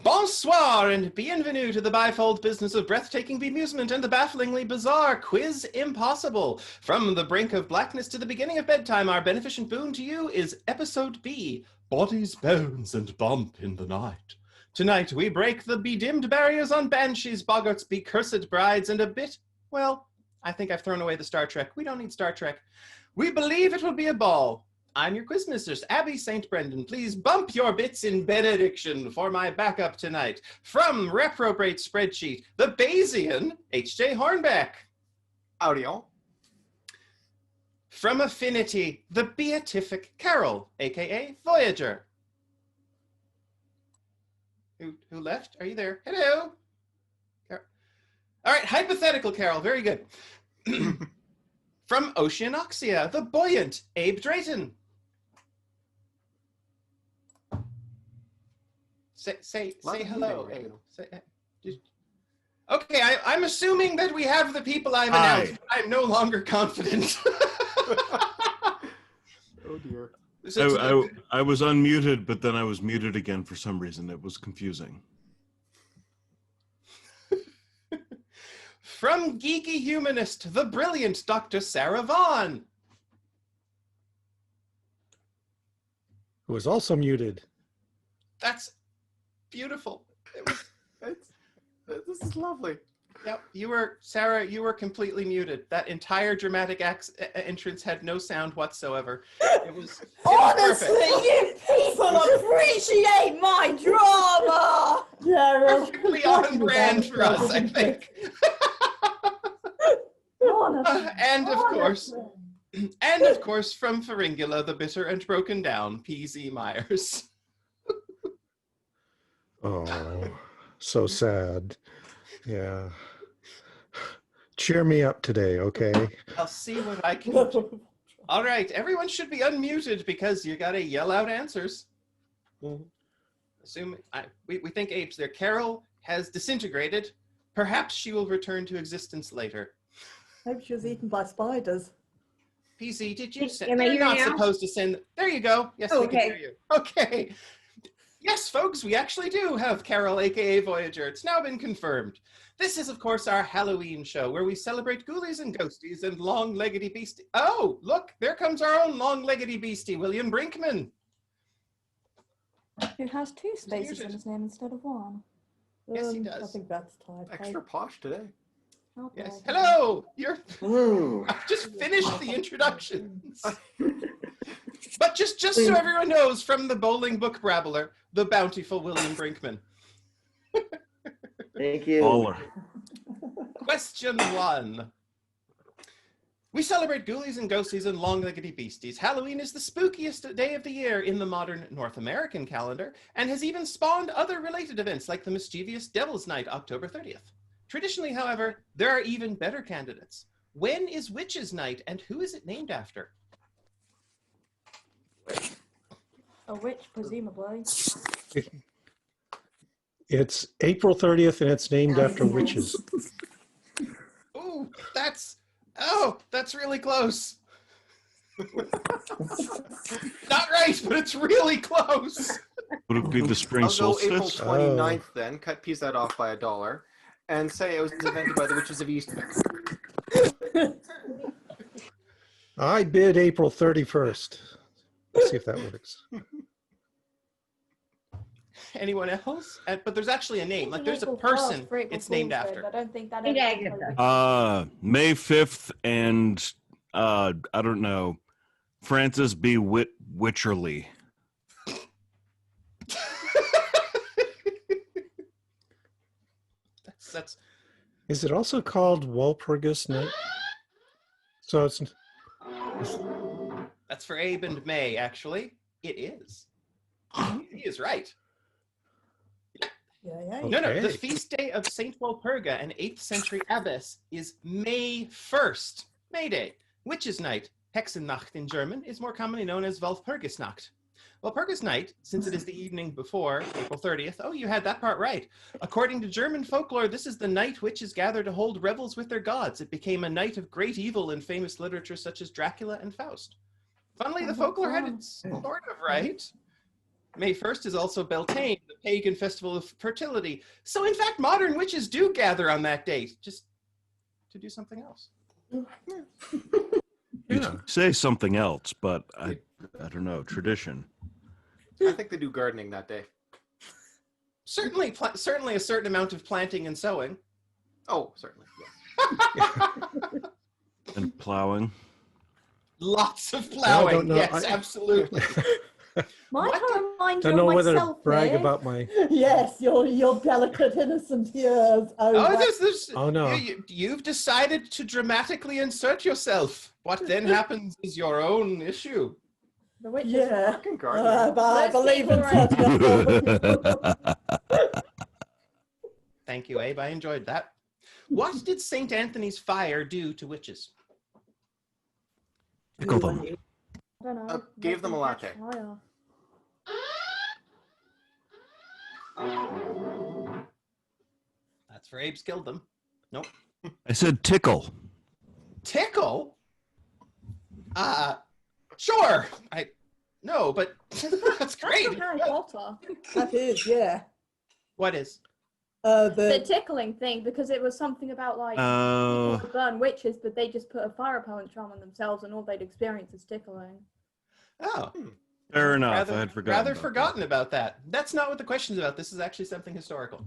Bonsoir and bienvenue to the bifold business of breathtaking bemusement and the bafflingly bizarre Quiz Impossible. From the brink of blackness to the beginning of bedtime, our beneficent boon to you is Episode B, Bodies, Bones, and Bump in the Night. Tonight we break the bedimmed barriers on banshees, boggarts, becursed brides, and a bit, well, I think I've thrown away the Star Trek. We don't need Star Trek. We believe it will be a ball. I'm your quiz mistress, Abby St. Brendan. Please bump your bits in benediction for my backup tonight. From Reprobate Spreadsheet, the Bayesian, H.J. Hornbeck. Audio. From Affinity, the Beatific Carol, a.k.a. Voyager. Who left? Are you there? Hello? All right, hypothetical Carol, very good. From Oceanoxia, the buoyant Abe Drayton. Say hello, Abe. Okay, I'm assuming that we have the people I've announced. I'm no longer confident. Oh dear. I was unmuted, but then I was muted again for some reason. It was confusing. From Geeky Humanist, the brilliant Dr. Sarah Vaughn. Who was also muted. That's beautiful. This is lovely. Yep, Sarah, you were completely muted. That entire dramatic entrance had no sound whatsoever. It was Honestly, perfect. you people appreciate my drama! Perfectly on brand for us, I think. And of course, from Pharyngula, the bitter and broken down, P.Z. Myers. Oh, so sad. Yeah. Cheer me up today, okay? I'll see what I can do. All right, everyone should be unmuted because you gotta yell out answers. We think Abe's there. Carol has disintegrated. Perhaps she will return to existence later. Hope she was eaten by spiders. PC, did you say Am I you're here not now? supposed to send? There you go. Yes, we can hear you. Okay. Yes, folks, we actually do have Carol, aka Voyager. It's now been confirmed. This is, of course, our Halloween show where we celebrate ghoulies and ghosties and long-leggedy beastie. Oh, look, there comes our own long-leggedy beastie, William Brinkman. Who has two spaces in his name instead of one. Yes, he does. I think that's type. Extra posh today. Okay. Yes. Hello. I've just finished the introductions. But just so everyone knows, from the Bowling Book Brabbler, the bountiful William Brinkman. Thank you. Baller. Question 1. We celebrate ghoulies and ghosties and long-leggedy beasties. Halloween is the spookiest day of the year in the modern North American calendar and has even spawned other related events like the mischievous Devil's Night, October 30th. Traditionally, however, there are even better candidates. When is Witch's Night and who is it named after? A witch, presumably. It's April 30th and it's named after witches. Ooh, that's really close. Not right, but it's really close. Would it be the spring I'll go April solstice? 29th then, piece that off by $1, and say it was invented by the witches of Eastwick. I bid April 31st. Let's see if that works. Anyone else? But there's actually a name. Like there's a April person 12th for April it's named Fool's Day, after. but I don't think that Yeah, I is get that. May 5th and I don't know, Francis B. Witcherly. That's Is it also called Walpurgis Night? So it's That's for Abe and May, actually. It is. He is right. Yeah. No, Okay. the feast day of Saint Walpurga, an 8th century abbess, is May 1st, May Day. Witch's Night, Hexennacht in German, is more commonly known as Walpurgisnacht. Walpurgis Night, since it is the evening before April 30th, oh, you had that part right. According to German folklore, this is the night witches gather to hold revels with their gods. It became a night of great evil in famous literature such as Dracula and Faust. Funnily, the folklore had it sort of right. May 1st is also Beltane, the pagan festival of fertility. So, in fact, modern witches do gather on that date, just to do something else. You say something else, but I don't know, tradition. I think they do gardening that day. Certainly a certain amount of planting and sowing. Oh, certainly. Yes. And plowing. Lots of I plowing. don't know. Yes, absolutely. Might What I remind you Don't know of whether to myself brag here? about my. Yes, your delicate innocent years. Oh, no. You've decided to dramatically insert yourself. What then happens is your own issue. The witch is Yeah. Fucking gardening. I Let's believe keep in it such Thank you, Abe. I enjoyed that. What did St. Anthony's fire do to witches? Tickle them. I don't know. Gave them a catch latte. fire. That's where Abe's killed them. Nope. I said tickle. Tickle? Sure. No, but that's That's great. from Harry Potter. That is, yeah. What is? The The tickling thing, because it was something about like Uh, people would burn witches, but they just put a fire repellent charm on themselves, and all they'd experience is tickling. Oh, Fair enough. rather, I had forgotten. rather about forgotten about that. That's not what the question's about. This is actually something historical.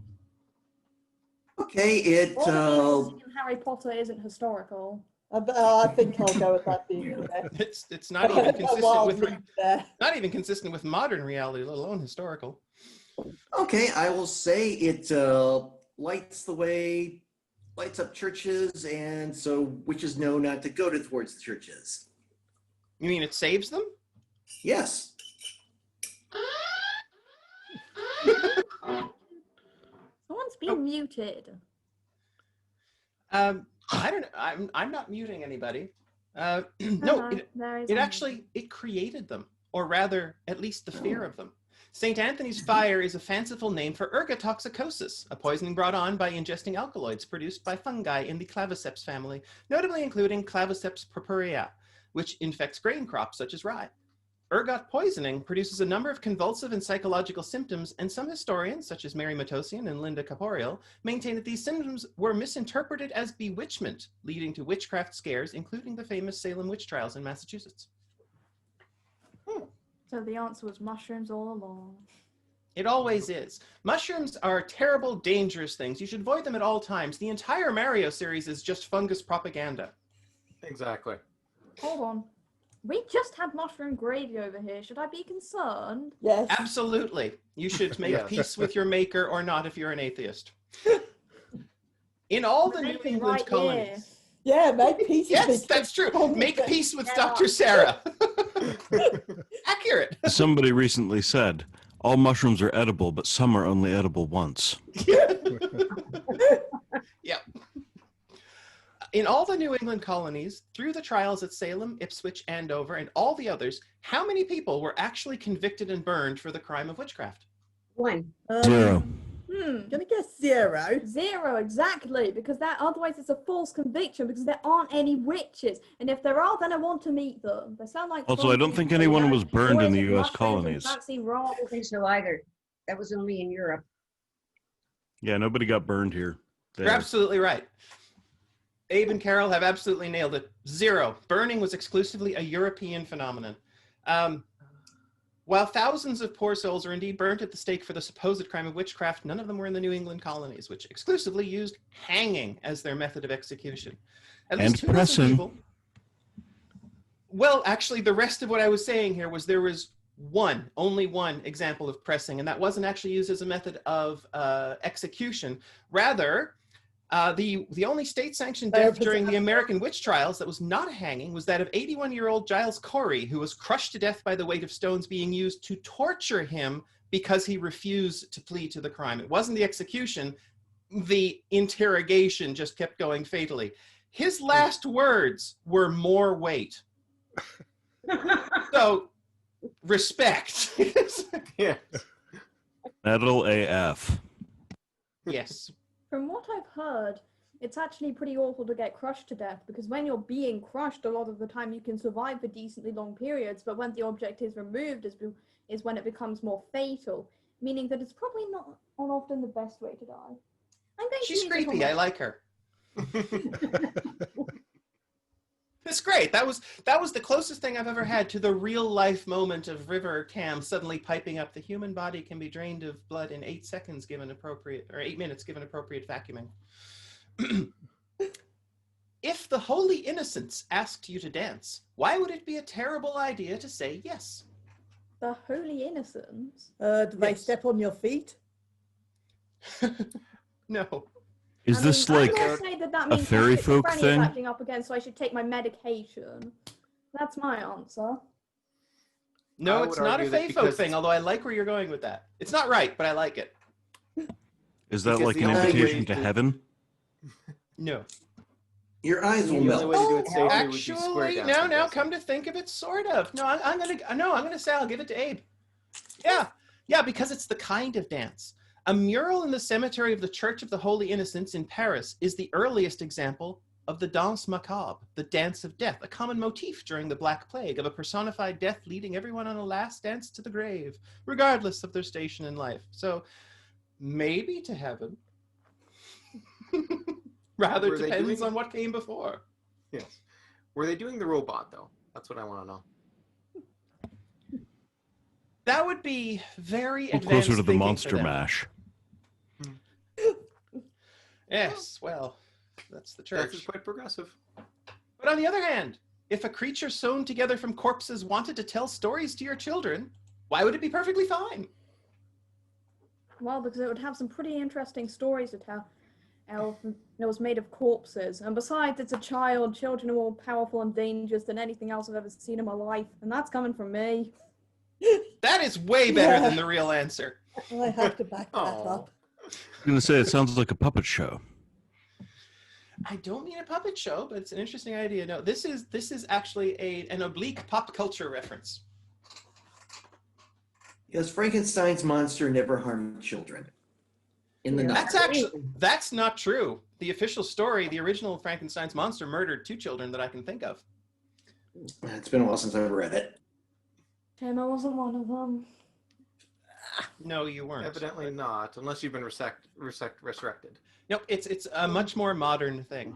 Okay, it, All in Harry Potter isn't historical. I think I'll go with that being correct. It's not even A consistent wild with leap there. not even consistent with modern reality, let alone historical. okay, I will say it lights up churches, and so witches know not to go towards the churches. You mean it saves them? Yes. Someone's being muted. I don't know. I'm not muting anybody. No, There is it one. actually it created them, or rather, at least the fear of them. St. Anthony's fire is a fanciful name for ergotoxicosis, a poisoning brought on by ingesting alkaloids produced by fungi in the claviceps family, notably including Claviceps purpurea, which infects grain crops such as rye. Ergot poisoning produces a number of convulsive and psychological symptoms, and some historians, such as Mary Matosian and Linda Caporial, maintain that these symptoms were misinterpreted as bewitchment, leading to witchcraft scares, including the famous Salem witch trials in Massachusetts. So the answer was mushrooms all along. It always is. Mushrooms are terrible, dangerous things. You should avoid them at all times. The entire Mario series is just fungus propaganda. Exactly. Hold on. We just had mushroom gravy over here. Should I be concerned? Yes. Absolutely. You should make Yes. peace with your maker or not if you're an atheist. In all the New Maybe England right colonies. Yeah, make peace. Yes, that's true. Make peace with Dr. Sarah. Accurate. Somebody recently said, all mushrooms are edible, but some are only edible once. Yep. In all the New England colonies, through the trials at Salem, Ipswich, Andover, and all the others, how many people were actually convicted and burned for the crime of witchcraft? 1. 0. Gonna guess 0. 0, exactly, because that otherwise it's a false conviction because there aren't any witches, and if there are, then I want to meet them. They sound like Also, I fun don't think people, anyone yeah. was burned in Always the with U.S. mushrooms and colonies. fancy I rocks. don't think so either. That was only in Europe. Yeah, nobody got burned here. You're absolutely right. Abe and Carol have absolutely nailed it. 0. Burning was exclusively a European phenomenon. While thousands of poor souls are indeed burnt at the stake for the supposed crime of witchcraft, none of them were in the New England colonies, which exclusively used hanging as their method of execution. At And least 2 dozen pressing. people. Well, actually, the rest of what I was saying here was there was only one example of pressing, and that wasn't actually used as a method of execution. Rather, the only state-sanctioned death during the American witch trials that was not a hanging was that of 81-year-old Giles Corey, who was crushed to death by the weight of stones being used to torture him because he refused to plead to the crime. It wasn't the execution. The interrogation just kept going fatally. His last words were "more weight." So, respect. Yeah. Metal AF. Yes. From what I've heard, it's actually pretty awful to get crushed to death because when you're being crushed, a lot of the time you can survive for decently long periods, but when the object is removed is when it becomes more fatal. meaning that it's probably not often the best way to die. I'm going She's to use it creepy. on I like her. It's great. That was the closest thing I've ever had to the real life moment of River Cam suddenly piping up. The human body can be drained of blood in 8 seconds given appropriate, or 8 minutes given appropriate vacuuming. If the Holy Innocents asked you to dance, why would it be a terrible idea to say yes? The Holy Innocents. Do they Yes. step on your feet? No. Is this like I will say that means fairy folk schizophrenia is thing? acting up again, so I should take my medication. That's my answer. No, I it's would not a argue that fey folk because- thing, although I like where you're going with that. It's not right, but I like it. is that Because like the an only invitation way to to- heaven? No. Your eyes The will only melt. way to do it safely would be square Actually, dance, no, I'm no. guessing. Come to think of it, sort of. No, I'm gonna say I'll give it to Abe. Yeah, because it's the kind of dance. A mural in the cemetery of the Church of the Holy Innocents in Paris is the earliest example of the danse macabre, the dance of death, a common motif during the Black Plague of a personified death leading everyone on a last dance to the grave, regardless of their station in life. So maybe to heaven. Rather Were they depends doing- on what came before. Yes. Were they doing the robot though? That's what I want to know. That would be very Go advanced closer to the thinking for monster them. mash. Yes, well, that's the That's church. quite progressive. But on the other hand, if a creature sewn together from corpses wanted to tell stories to your children, why would it be perfectly fine? Well, because it would have some pretty interesting stories to tell. It was made of corpses. And besides, it's a child. Children are more powerful and dangerous than anything else I've ever seen in my life. And that's coming from me. That is way better Yeah. than the real answer. I have to back that Aw. up. I'm gonna say it sounds like a puppet show. I don't mean a puppet show, but it's an interesting idea. No, this is actually an oblique pop culture reference. Because Frankenstein's monster never harmed children. In the novel. That's not true. The official story, the original Frankenstein's monster murdered 2 children that I can think of. It's been a while since I've read it. Tim, I wasn't one of them. No, you weren't. Evidently not, unless you've been resurrected. Nope, it's a much more modern thing.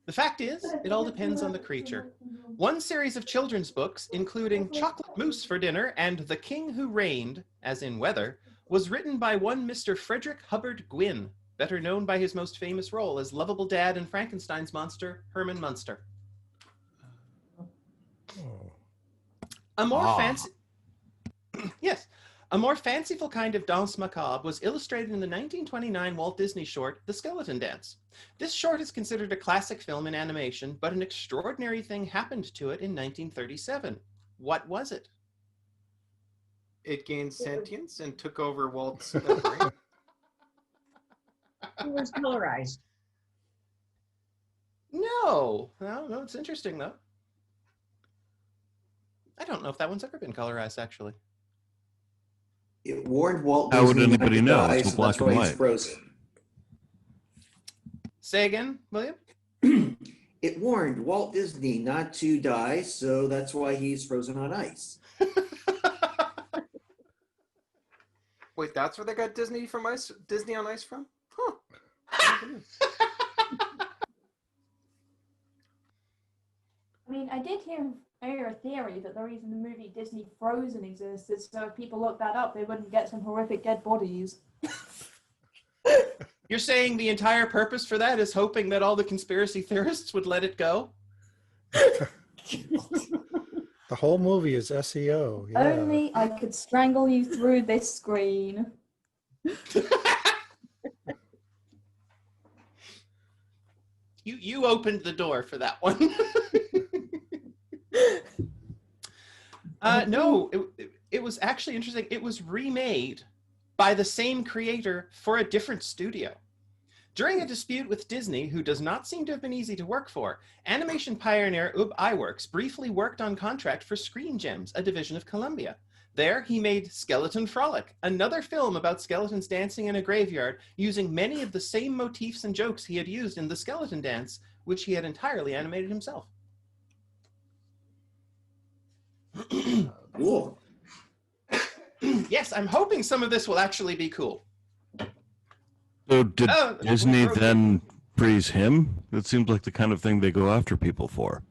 The fact is, it all depends on the creature. One series of children's books, including Chocolate Mousse for Dinner and The King Who Reigned, as in weather, was written by one Mr. Frederick Hubbard Gwynne, better known by his most famous role as lovable dad in Frankenstein's monster, Herman Munster. Oh. A more a more fanciful kind of danse macabre was illustrated in the 1929 Walt Disney short, The Skeleton Dance. This short is considered a classic film in animation, but an extraordinary thing happened to it in 1937. What was it? It gained sentience and took over Walt's brain. It was colorized. No, it's interesting though. I don't know if that one's ever been colorized, actually. It warned Walt How would Disney not anybody to know? die, It's so black that's and why he's white. frozen. Say again, William? It warned Walt Disney not to die, so that's why he's frozen on ice. Wait, that's where they got Disney on Ice from? Huh. I mean, I did hear a theory that the reason the movie Disney Frozen exists is so if people look that up, they wouldn't get some horrific dead bodies. You're saying the entire purpose for that is hoping that all the conspiracy theorists would let it go? The whole movie is SEO. Yeah. Only I could strangle you through this screen. You opened the door for that one. No, it was actually interesting. It was remade by the same creator for a different studio. During a dispute with Disney, who does not seem to have been easy to work for, animation pioneer Ub Iwerks briefly worked on contract for Screen Gems, a division of Columbia. There, he made Skeleton Frolic, another film about skeletons dancing in a graveyard, using many of the same motifs and jokes he had used in The Skeleton Dance, which he had entirely animated himself. Cool. Yes, I'm hoping some of this will actually be cool. So did Oh, Disney okay. then freeze him? That seems like the kind of thing they go after people for.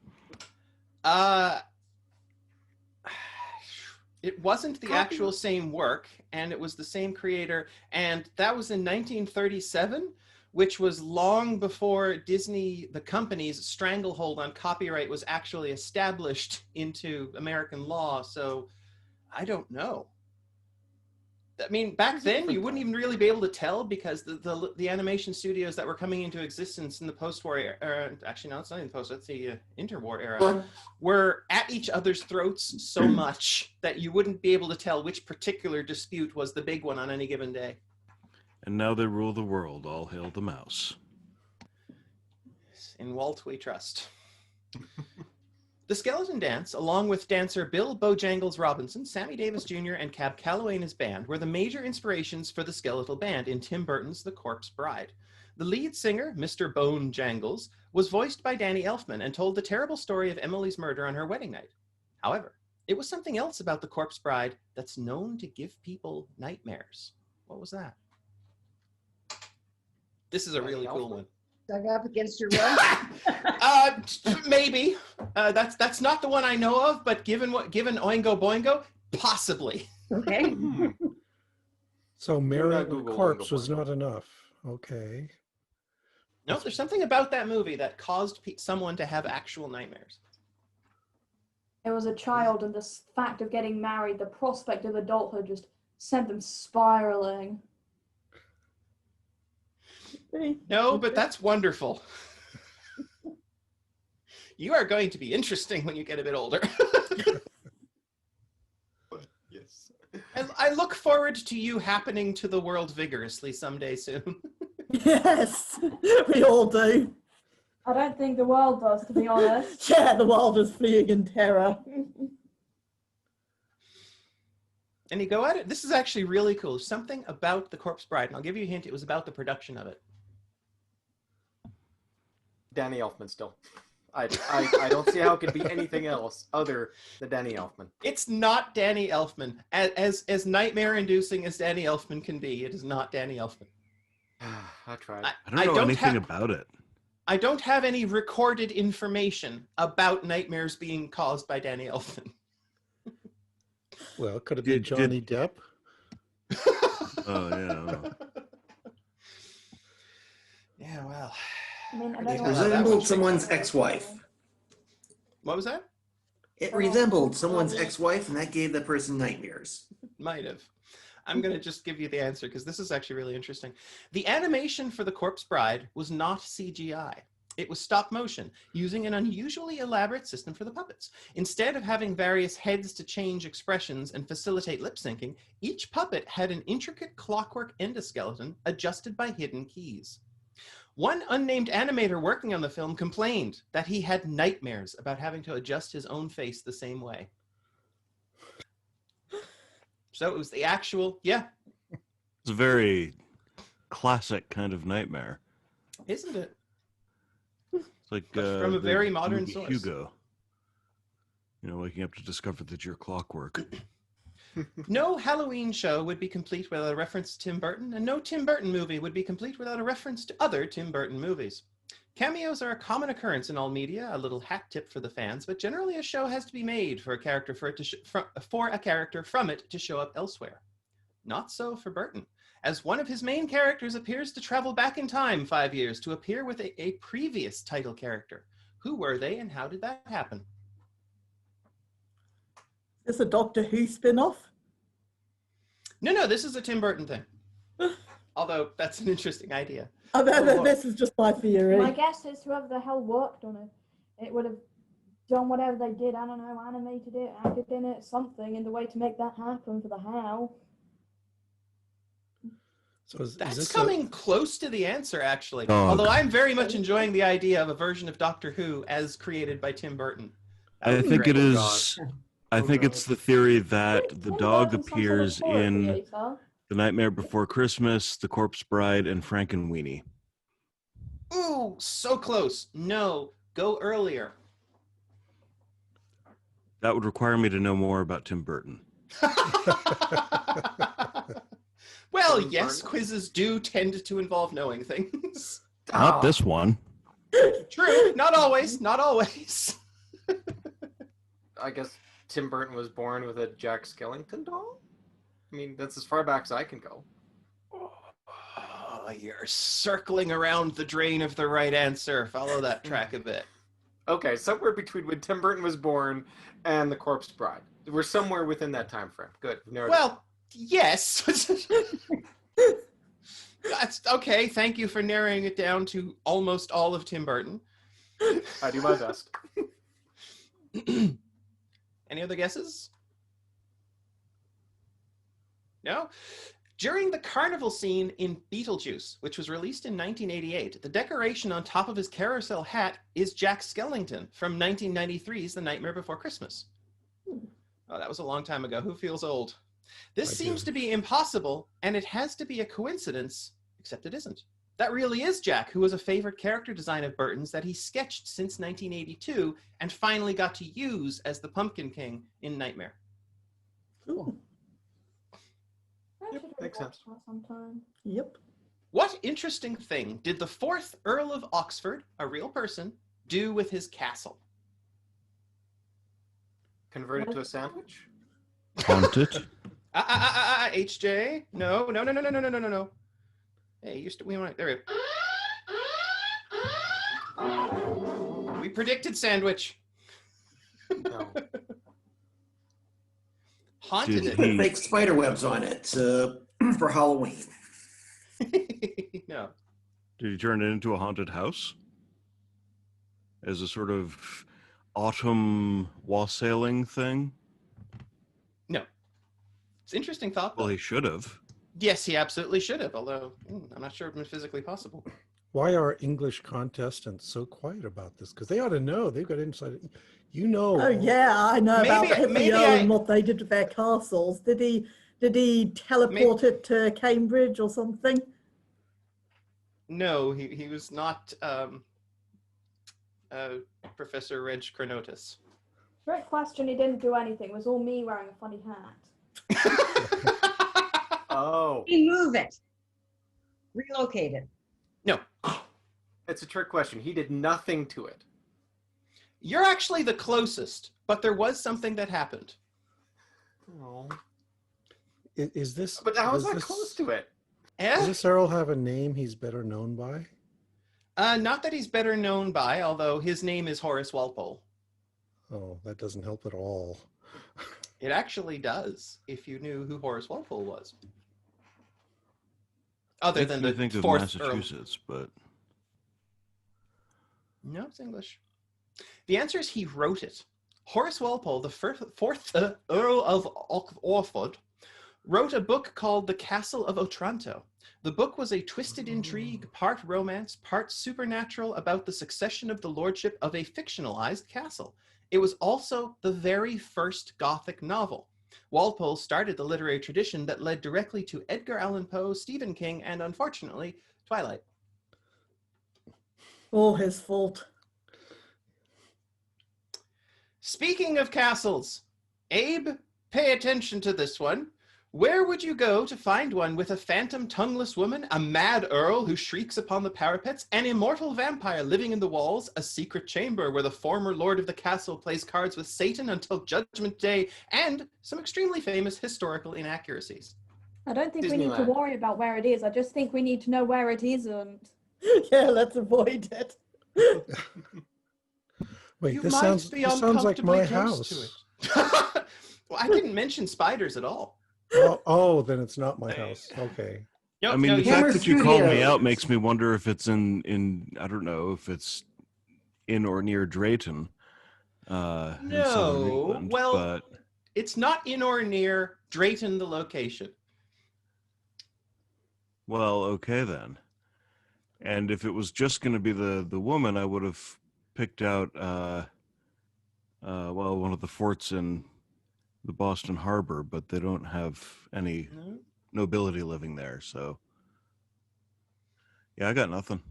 It wasn't the actual same work, and it was the same creator, and that was in 1937, which was long before Disney, the company's stranglehold on copyright was actually established into American law, so I don't know. I mean, back then, you wouldn't even really be able to tell because the animation studios that were coming into existence in the post-war era, actually, no, it's not in the post, that's the interwar era, were at each other's throats so much that you wouldn't be able to tell which particular dispute was the big one on any given day. And now they rule the world. All hail the mouse. In Walt we trust. The Skeleton Dance, along with dancer Bill Bojangles Robinson, Sammy Davis Jr., and Cab Calloway and his band, were the major inspirations for the skeletal band in Tim Burton's The Corpse Bride. The lead singer, Mr. Bone Jangles, was voiced by Danny Elfman and told the terrible story of Emily's murder on her wedding night. However, it was something else about The Corpse Bride that's known to give people nightmares. What was that? This is a really cool one. Dug up against your will. Maybe. That's not the one I know of, but given Oingo Boingo, possibly. Okay. So marrying a Google corpse Oingo was Boingo. not enough. Okay. No, there's something about that movie that caused someone to have actual nightmares. It was a child, and the fact of getting married, the prospect of adulthood just sent them spiraling. No, but that's wonderful. You are going to be interesting when you get a bit older. Yes. I look forward to you happening to the world vigorously someday soon. Yes, we all do. I don't think the world does, to be honest. Yeah, the world is fleeing in terror. And you go at it. This is actually really cool. Something about The Corpse Bride, and I'll give you a hint. It was about the production of it. Danny Elfman still. I don't see how it could be anything else other than Danny Elfman. It's not Danny Elfman. As nightmare-inducing as Danny Elfman can be, it is not Danny Elfman. I tried. I don't know anything about it. I don't have any recorded information about nightmares being caused by Danny Elfman. Well, could it be Johnny Depp? Oh, yeah. Yeah, well. I mean, I It don't know It what that resembled was- someone's ex-wife. What was that? It resembled someone's ex-wife, and that gave the person nightmares. Might have. I'm going to just give you the answer because this is actually really interesting. The animation for The Corpse Bride was not CGI. It was stop motion, using an unusually elaborate system for the puppets. Instead of having various heads to change expressions and facilitate lip syncing, each puppet had an intricate clockwork endoskeleton adjusted by hidden keys. One unnamed animator working on the film complained that he had nightmares about having to adjust his own face the same way. So it was the actual, yeah. It's a very classic kind of nightmare. Isn't it? It's like But from a the very modern movie source. Hugo. You know, waking up to discover that you're clockwork. No Halloween show would be complete without a reference to Tim Burton, and no Tim Burton movie would be complete without a reference to other Tim Burton movies. Cameos are a common occurrence in all media, a little hat tip for the fans, but generally a show has to be made for a character from it to show up elsewhere. Not so for Burton, as one of his main characters appears to travel back in time 5 years to appear with a previous title character. Who were they, and how did that happen? Is this a Doctor Who spin-off? No, this is a Tim Burton thing. Although, that's an interesting idea. I mean, Oh, this is just my theory. My guess is whoever the hell worked on it, it would have done whatever they did. I don't know, animated it, acted in it, something in the way to make that happen for the how. So is That's this coming close to the answer, actually. Dog. Although I'm very much enjoying the idea of a version of Doctor Who as created by Tim Burton. That I would be think great. it is. I think it's the theory that the Tim dog Burton's some sort of appears horror in creator. The Nightmare Before Christmas, The Corpse Bride, and Frankenweenie. Ooh, so close. No, go earlier. That would require me to know more about Tim Burton. Well, Tim yes, Burton. quizzes do tend to involve knowing things. Not Ah, this one. True, not always, not always. I guess Tim Burton was born with a Jack Skellington doll? I mean, that's as far back as I can go. Oh, you're circling around the drain of the right answer. Follow that track a bit. Okay, somewhere between when Tim Burton was born and The Corpse Bride. We're somewhere within that time frame. Good. Narrowed it Well, yes. That's okay. Thank you for narrowing it down to almost all of Tim Burton. down. I do my best. Any other guesses? No? During the carnival scene in Beetlejuice, which was released in 1988, the decoration on top of his carousel hat is Jack Skellington from 1993's The Nightmare Before Christmas. Oh, that was a long time ago. Who feels old? This I seems do. to be impossible, and it has to be a coincidence, except it isn't. That really is Jack, who was a favorite character design of Burton's that he sketched since 1982 and finally got to use as the Pumpkin King in Nightmare. Ooh. I Yep, should makes rewatch sense. that sometime. Yep. What interesting thing did the 4th Earl of Oxford, a real person, do with his castle? Convert it to a sandwich? Haunt it. HJ? No. Hey, we want there. We predicted sandwich. No. Haunted Did Put he- fake spider webs on it for Halloween. it. No. Did he turn it into a haunted house? As a sort of autumn wassailing thing? No. It's an interesting thought. Well, Though. he should have. Yes, he absolutely should have, although I'm not sure if it's physically possible. Why are English contestants so quiet about this? Because they ought to know. They've got insight. You know. Oh yeah, I know about Maybe Hippio I- and what they did with their castles. Did he teleport it to Cambridge or something? No, he was not Professor Reg Chronotis. Great question. He didn't do anything. It was all me wearing a funny hat. Oh. Remove it. Relocate it. No, It's a trick question. He did nothing to it. you're actually the closest, but there was something that happened. Oh. Is this? But how is does that this- close to it? Does Eh? this Earl have a name he's better known by? Not that he's better known by, although his name is Horace Walpole. Oh, that doesn't help at all. It actually does, if you knew who Horace Walpole was. Other Makes than me the think of 4th Earl. Massachusetts, but No, it's English. The answer is he wrote it. Horace Walpole, the 4th Earl of Orford, wrote a book called The Castle of Otranto. The book was a twisted intrigue, part romance, part supernatural, about the succession of the lordship of a fictionalized castle. It was also the very first Gothic novel. Walpole started the literary tradition that led directly to Edgar Allan Poe, Stephen King, and unfortunately, Twilight. All his fault. Speaking of castles, Abe, pay attention to this one. Where would you go to find one with a phantom tongueless woman, a mad earl who shrieks upon the parapets, an immortal vampire living in the walls, a secret chamber where the former lord of the castle plays cards with Satan until Judgment Day, and some extremely famous historical inaccuracies? I don't think we need to Disneyland. worry about where it is. I just think we need to know where it isn't. Yeah, let's avoid it. Wait, You this might sounds be this sounds like my uncomfortably close house. to it. Well, I didn't mention spiders at all. Oh, then it's not my house. Okay. Nope, I mean, no, the you- fact Hammer that you called me Studios. out makes me wonder if it's in I don't know if it's in or near Drayton. In southern No, England, well- but it's not in or near Drayton, the location. well, okay then. And if it was just going to be the woman, I would have picked out well, one of the forts in the Boston Harbor, but they don't have any No? nobility living there, so yeah, I got nothing.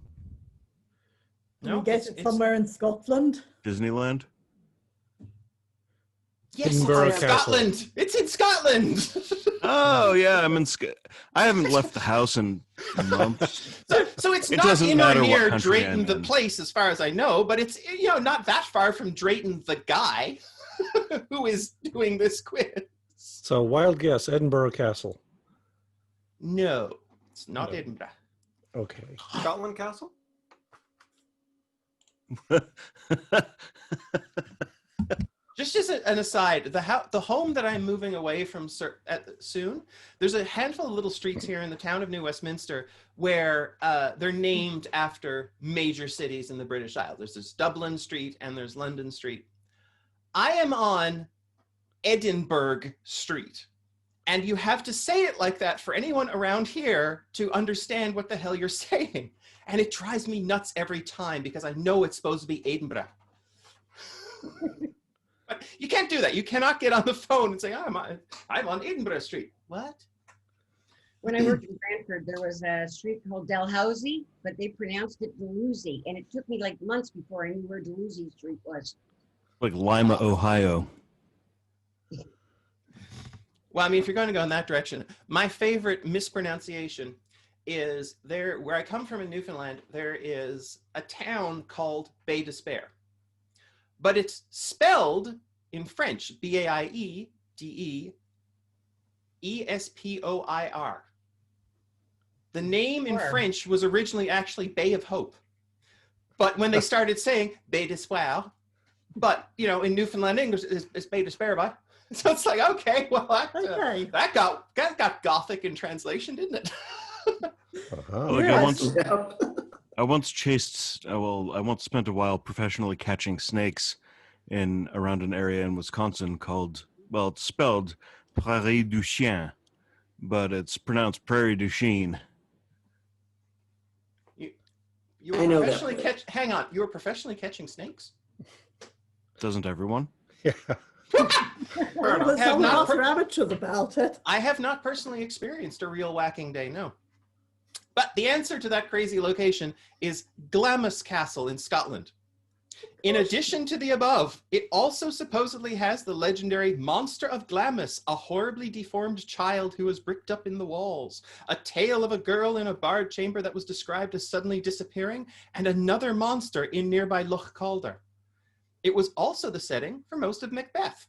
Can we get it's it somewhere in Scotland? Disneyland? Yes, Edinburgh it's in Castle. Scotland. It's in Scotland. Oh yeah, I haven't left the house in months. So it's It not doesn't in or matter what near country Drayton I'm the in. place, as far as I know, but it's not that far from Drayton the guy who is doing this quiz. So wild guess, Edinburgh Castle. No, it's not No. Edinburgh. Okay. Scotland Castle? Just as an aside, the home that I'm moving away from soon, there's a handful of little streets here in the town of New Westminster where they're named after major cities in the British Isles. There's Dublin Street and there's London Street. I am on Edinburgh Street. And you have to say it like that for anyone around here to understand what the hell you're saying. And it drives me nuts every time because I know it's supposed to be Edinburgh. But you can't do that. You cannot get on the phone and say, I'm on Edinburgh Street. What? When I worked in Brantford, there was a street called Dalhousie, but they pronounced it Dalhousie. And it took me like months before I knew where Dalhousie Street was. Like Lima, Ohio. Well, I mean, if you're going to go in that direction, my favorite mispronunciation is where I come from in Newfoundland, there is a town called Bay d'Espoir. But it's spelled in French, Baiedeespoir. The name in Sure. French was originally actually Bay of Hope. But when they started saying Bay d'Espoir, but, in Newfoundland English, it's Bay d'Espoir, by. So it's like, okay, well, that got Gothic in translation, didn't it? Uh-huh. Like Yes. I once spent a while professionally catching snakes around an area in Wisconsin called, it's spelled Prairie du Chien, but it's pronounced Prairie du Chien. You I were know that professionally place. hang on, you were professionally catching snakes? Doesn't everyone? Yeah. Well, there's Have some not master amateurs about it. I have not personally experienced a real whacking day, no. But the answer to that crazy location is Glamis Castle in Scotland. In addition to the above, it also supposedly has the legendary Monster of Glamis, a horribly deformed child who was bricked up in the walls, a tale of a girl in a barred chamber that was described as suddenly disappearing, and another monster in nearby Loch Calder. It was also the setting for most of Macbeth,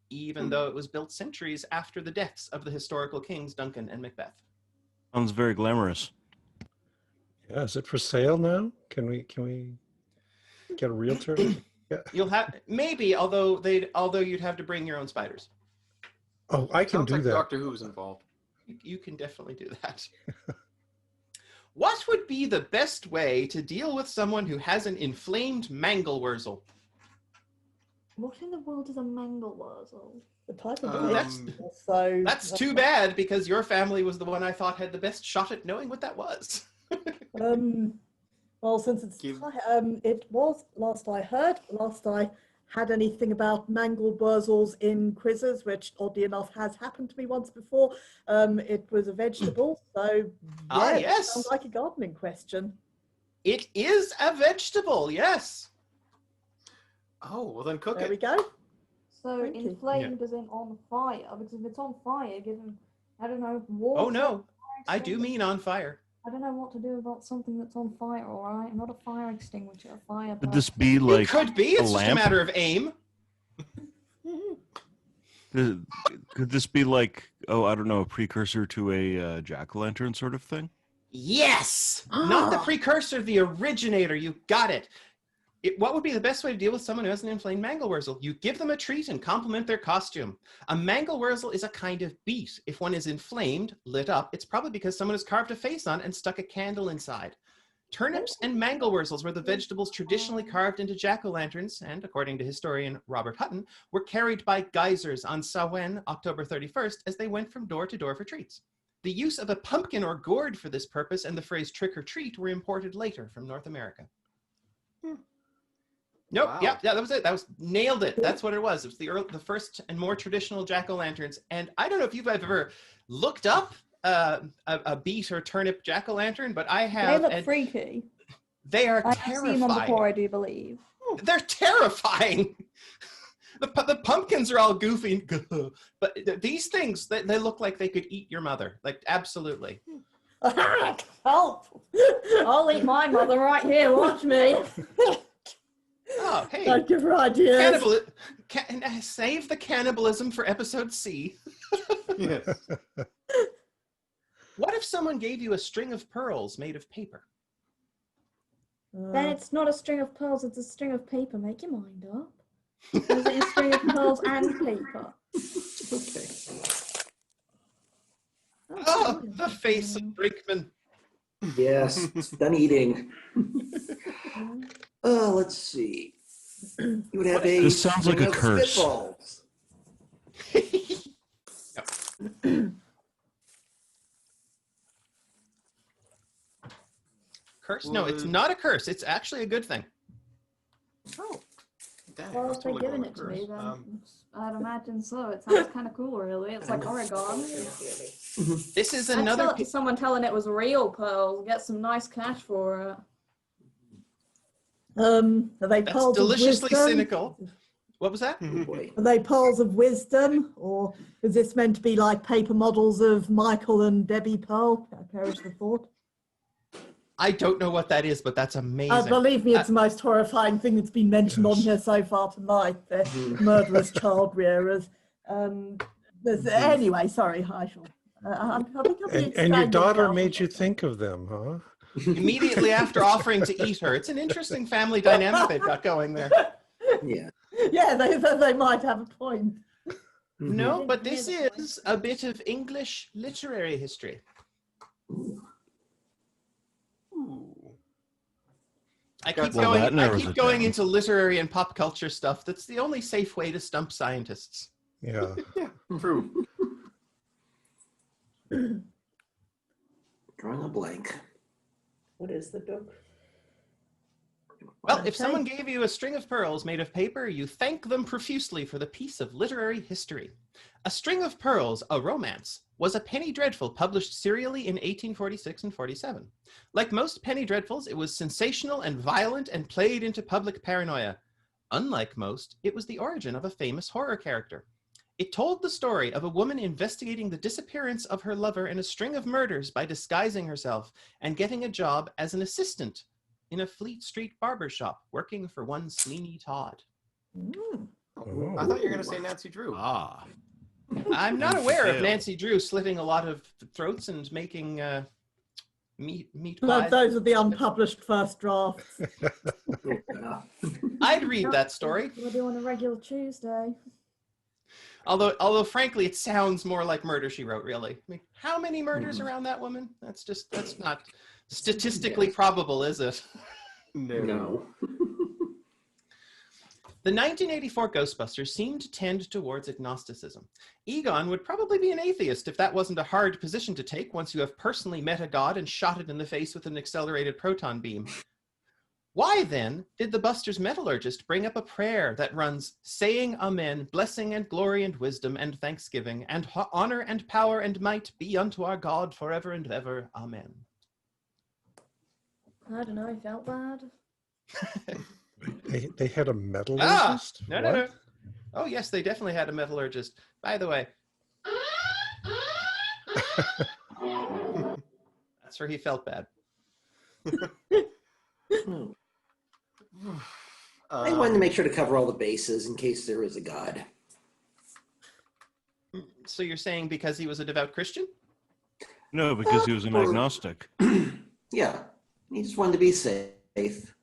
even though it was built centuries after the deaths of the historical kings Duncan and Macbeth. Sounds very glamorous. Yeah, is it for sale now? Can we get a realtor? Yeah. You'll have maybe, although you'd have to bring your own spiders. Oh, I can Sounds do like that. Doctor Who's involved. You can definitely do that. What would be the best way to deal with someone who has an inflamed mangelwurzel? What in the world is a mangelwurzel? The type of Um, vegetable, so That's too bad, because your family was the one I thought had the best shot at knowing what that was. Well, since it's it was last I had anything about mangelwurzels in quizzes, which oddly enough has happened to me once before. It was a vegetable, so yeah, Yes. sounds like a gardening question. It is a vegetable, yes. Oh, well then cook There we it. go. So Thank you. inflamed as in on fire, because if it's on fire, given, I don't know, water. Oh no, I fire do mean on fire. I don't know what to do about something that's on fire, alright? I'm not a fire extinguisher, a fire. Would this person. be It like could be, it's just a lamp? matter of aim. Could this be like, I don't know, a precursor to a jack-o'-lantern sort of thing? Yes! Not the Ah. precursor, the originator. You got it. What would be the best way to deal with someone who has an inflamed mangelwurzel? You give them a treat and compliment their costume. A mangelwurzel is a kind of beet. If one is inflamed, lit up, it's probably because someone has carved a face on and stuck a candle inside. Turnips and mangelwurzels were the vegetables traditionally carved into jack-o'-lanterns, and according to historian Robert Hutton, were carried by geysers on Samhain, October 31st, as they went from door to door for treats. The use of a pumpkin or gourd for this purpose and the phrase trick or treat were imported later from North America. Nope. Wow. Yeah, that was it. Nailed it. That's what it was. It was the first and more traditional jack-o'-lanterns. And I don't know if you've ever looked up a beet or turnip jack-o'-lantern, but I They have. look and freaky. they are I have seen them before, terrifying. I do believe. They're terrifying. The pumpkins are all goofy, but these things, they look like they could eat your mother. Like, absolutely. Help! I'll eat my mother right here. Watch me. Oh, hey. Don't give her ideas. Save the cannibalism for episode C. Yes. What if someone gave you a string of pearls made of paper? Then it's not a string of pearls, it's a string of paper. Make your mind up. Is it a string of pearls and paper? Okay. Oh, the face of Brinkman. Yes, done eating. Let's see. You would have a This sounds like string a of curse. spitballs. Curse? No, it's not a curse. It's actually a good thing. Oh. Dang, Well, I was if they're totally giving going it to me, with then curse. I'd imagine so. It sounds kind of cool, really. It's like Oregon. This is I'd another. sell it to someone telling it was real pearls. Get some nice cash for it. Are they That's pearls deliciously of wisdom? cynical. What was that? Oh boy. Are they pearls of wisdom, or is this meant to be like paper models of Michael and Debbie Pearl? I perish the thought. I don't know what that is, but that's amazing. Believe me, it's the most horrifying thing that's been mentioned on here so far tonight. The murderous child rearers. Anyway, sorry, I shall. I think I'll be And your daughter explaining made you think of them, huh? Immediately after offering to eat her. It's an interesting family dynamic they've got going there. Yeah. Yeah, they might have a point. No, but this is a bit of English literary history. Ooh. I Got keep some- Well, that going. I narrows keep it going down. into literary and pop culture stuff. That's the only safe way to stump scientists. Yeah. Yeah, true. Drawing a blank. What is the book? Well, if Okay. someone gave you a string of pearls made of paper, you thank them profusely for the piece of literary history. A String of Pearls, a Romance, was a penny dreadful published serially in 1846 and 47. Like most penny dreadfuls, it was sensational and violent and played into public paranoia. Unlike most, it was the origin of a famous horror character. It told the story of a woman investigating the disappearance of her lover in a string of murders by disguising herself and getting a job as an assistant in a Fleet Street barber shop, working for one Sweeney Todd. Mm. I thought you were going to say Nancy Drew. Ah. I'm not aware of Failed. Nancy Drew slitting a lot of throats and making meat pies. Those are the unpublished first drafts. I'd read that story. We'll do on a regular Tuesday. Although frankly, it sounds more like Murder, She Wrote, really. I mean, how many murders around that woman? That's not statistically probable, is it? No. The 1984 Ghostbusters seemed to tend towards agnosticism. Egon would probably be an atheist if that wasn't a hard position to take once you have personally met a god and shot it in the face with an accelerated proton beam. Why, then, did the Busters metallurgist bring up a prayer that runs, saying Amen, blessing and glory and wisdom and thanksgiving, and honor and power and might be unto our God forever and ever. Amen. I don't know, I felt bad. They had a metallurgist? No. What? Oh, yes, they definitely had a metallurgist. By the way, that's where he felt bad. I wanted to make sure to cover all the bases in case there is a god. So you're saying because he was a devout Christian? No, because he was an agnostic. Yeah, he just wanted to be safe.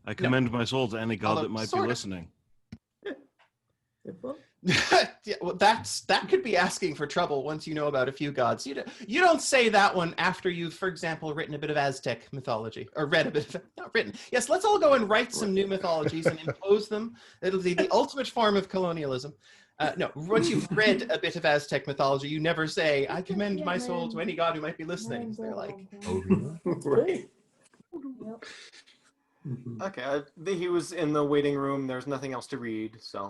I commend my soul to any god Although, that might be sort of. listening. Yeah, well, that could be asking for trouble once you know about a few gods. You don't say that one after you've, for example, written a bit of Aztec mythology, or read a bit of, not written. Yes, let's all go and write some new mythologies and impose them. It'll be the ultimate form of colonialism. No, once you've read a bit of Aztec mythology, you never say, I commend my soul to any god who might be listening. They're like, Right. Yep. Okay, he was in the waiting room. There's nothing else to read, so.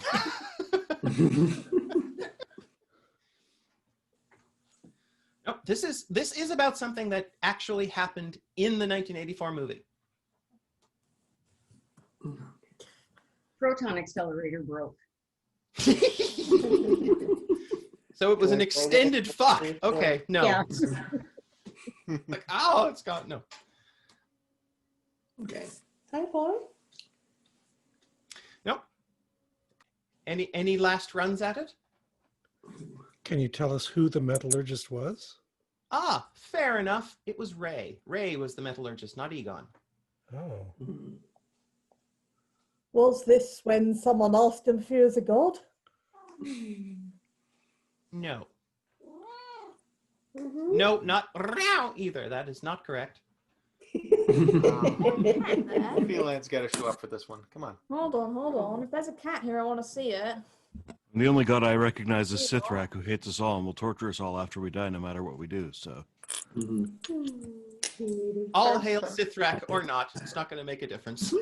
no, this is about something that actually happened in the 1984 movie. Proton accelerator broke. So it was an extended fuck. Okay, no. Yeah. Like, oh, it's gone. No. Okay. High five. Nope. Any last runs at it? Can you tell us who the metallurgist was? Ah, fair enough. It was Ray. Ray was the metallurgist, not Egon. Oh. Was this when someone asked him if he was a god? No. No, not either. That is not correct. Feeline's got to show up for this one. Come on. Hold on. If there's a cat here, I want to see it. The only god I recognize is Sithrak, who hates us all and will torture us all after we die, no matter what we do. So, All hail Sithrak or not. It's not going to make a difference.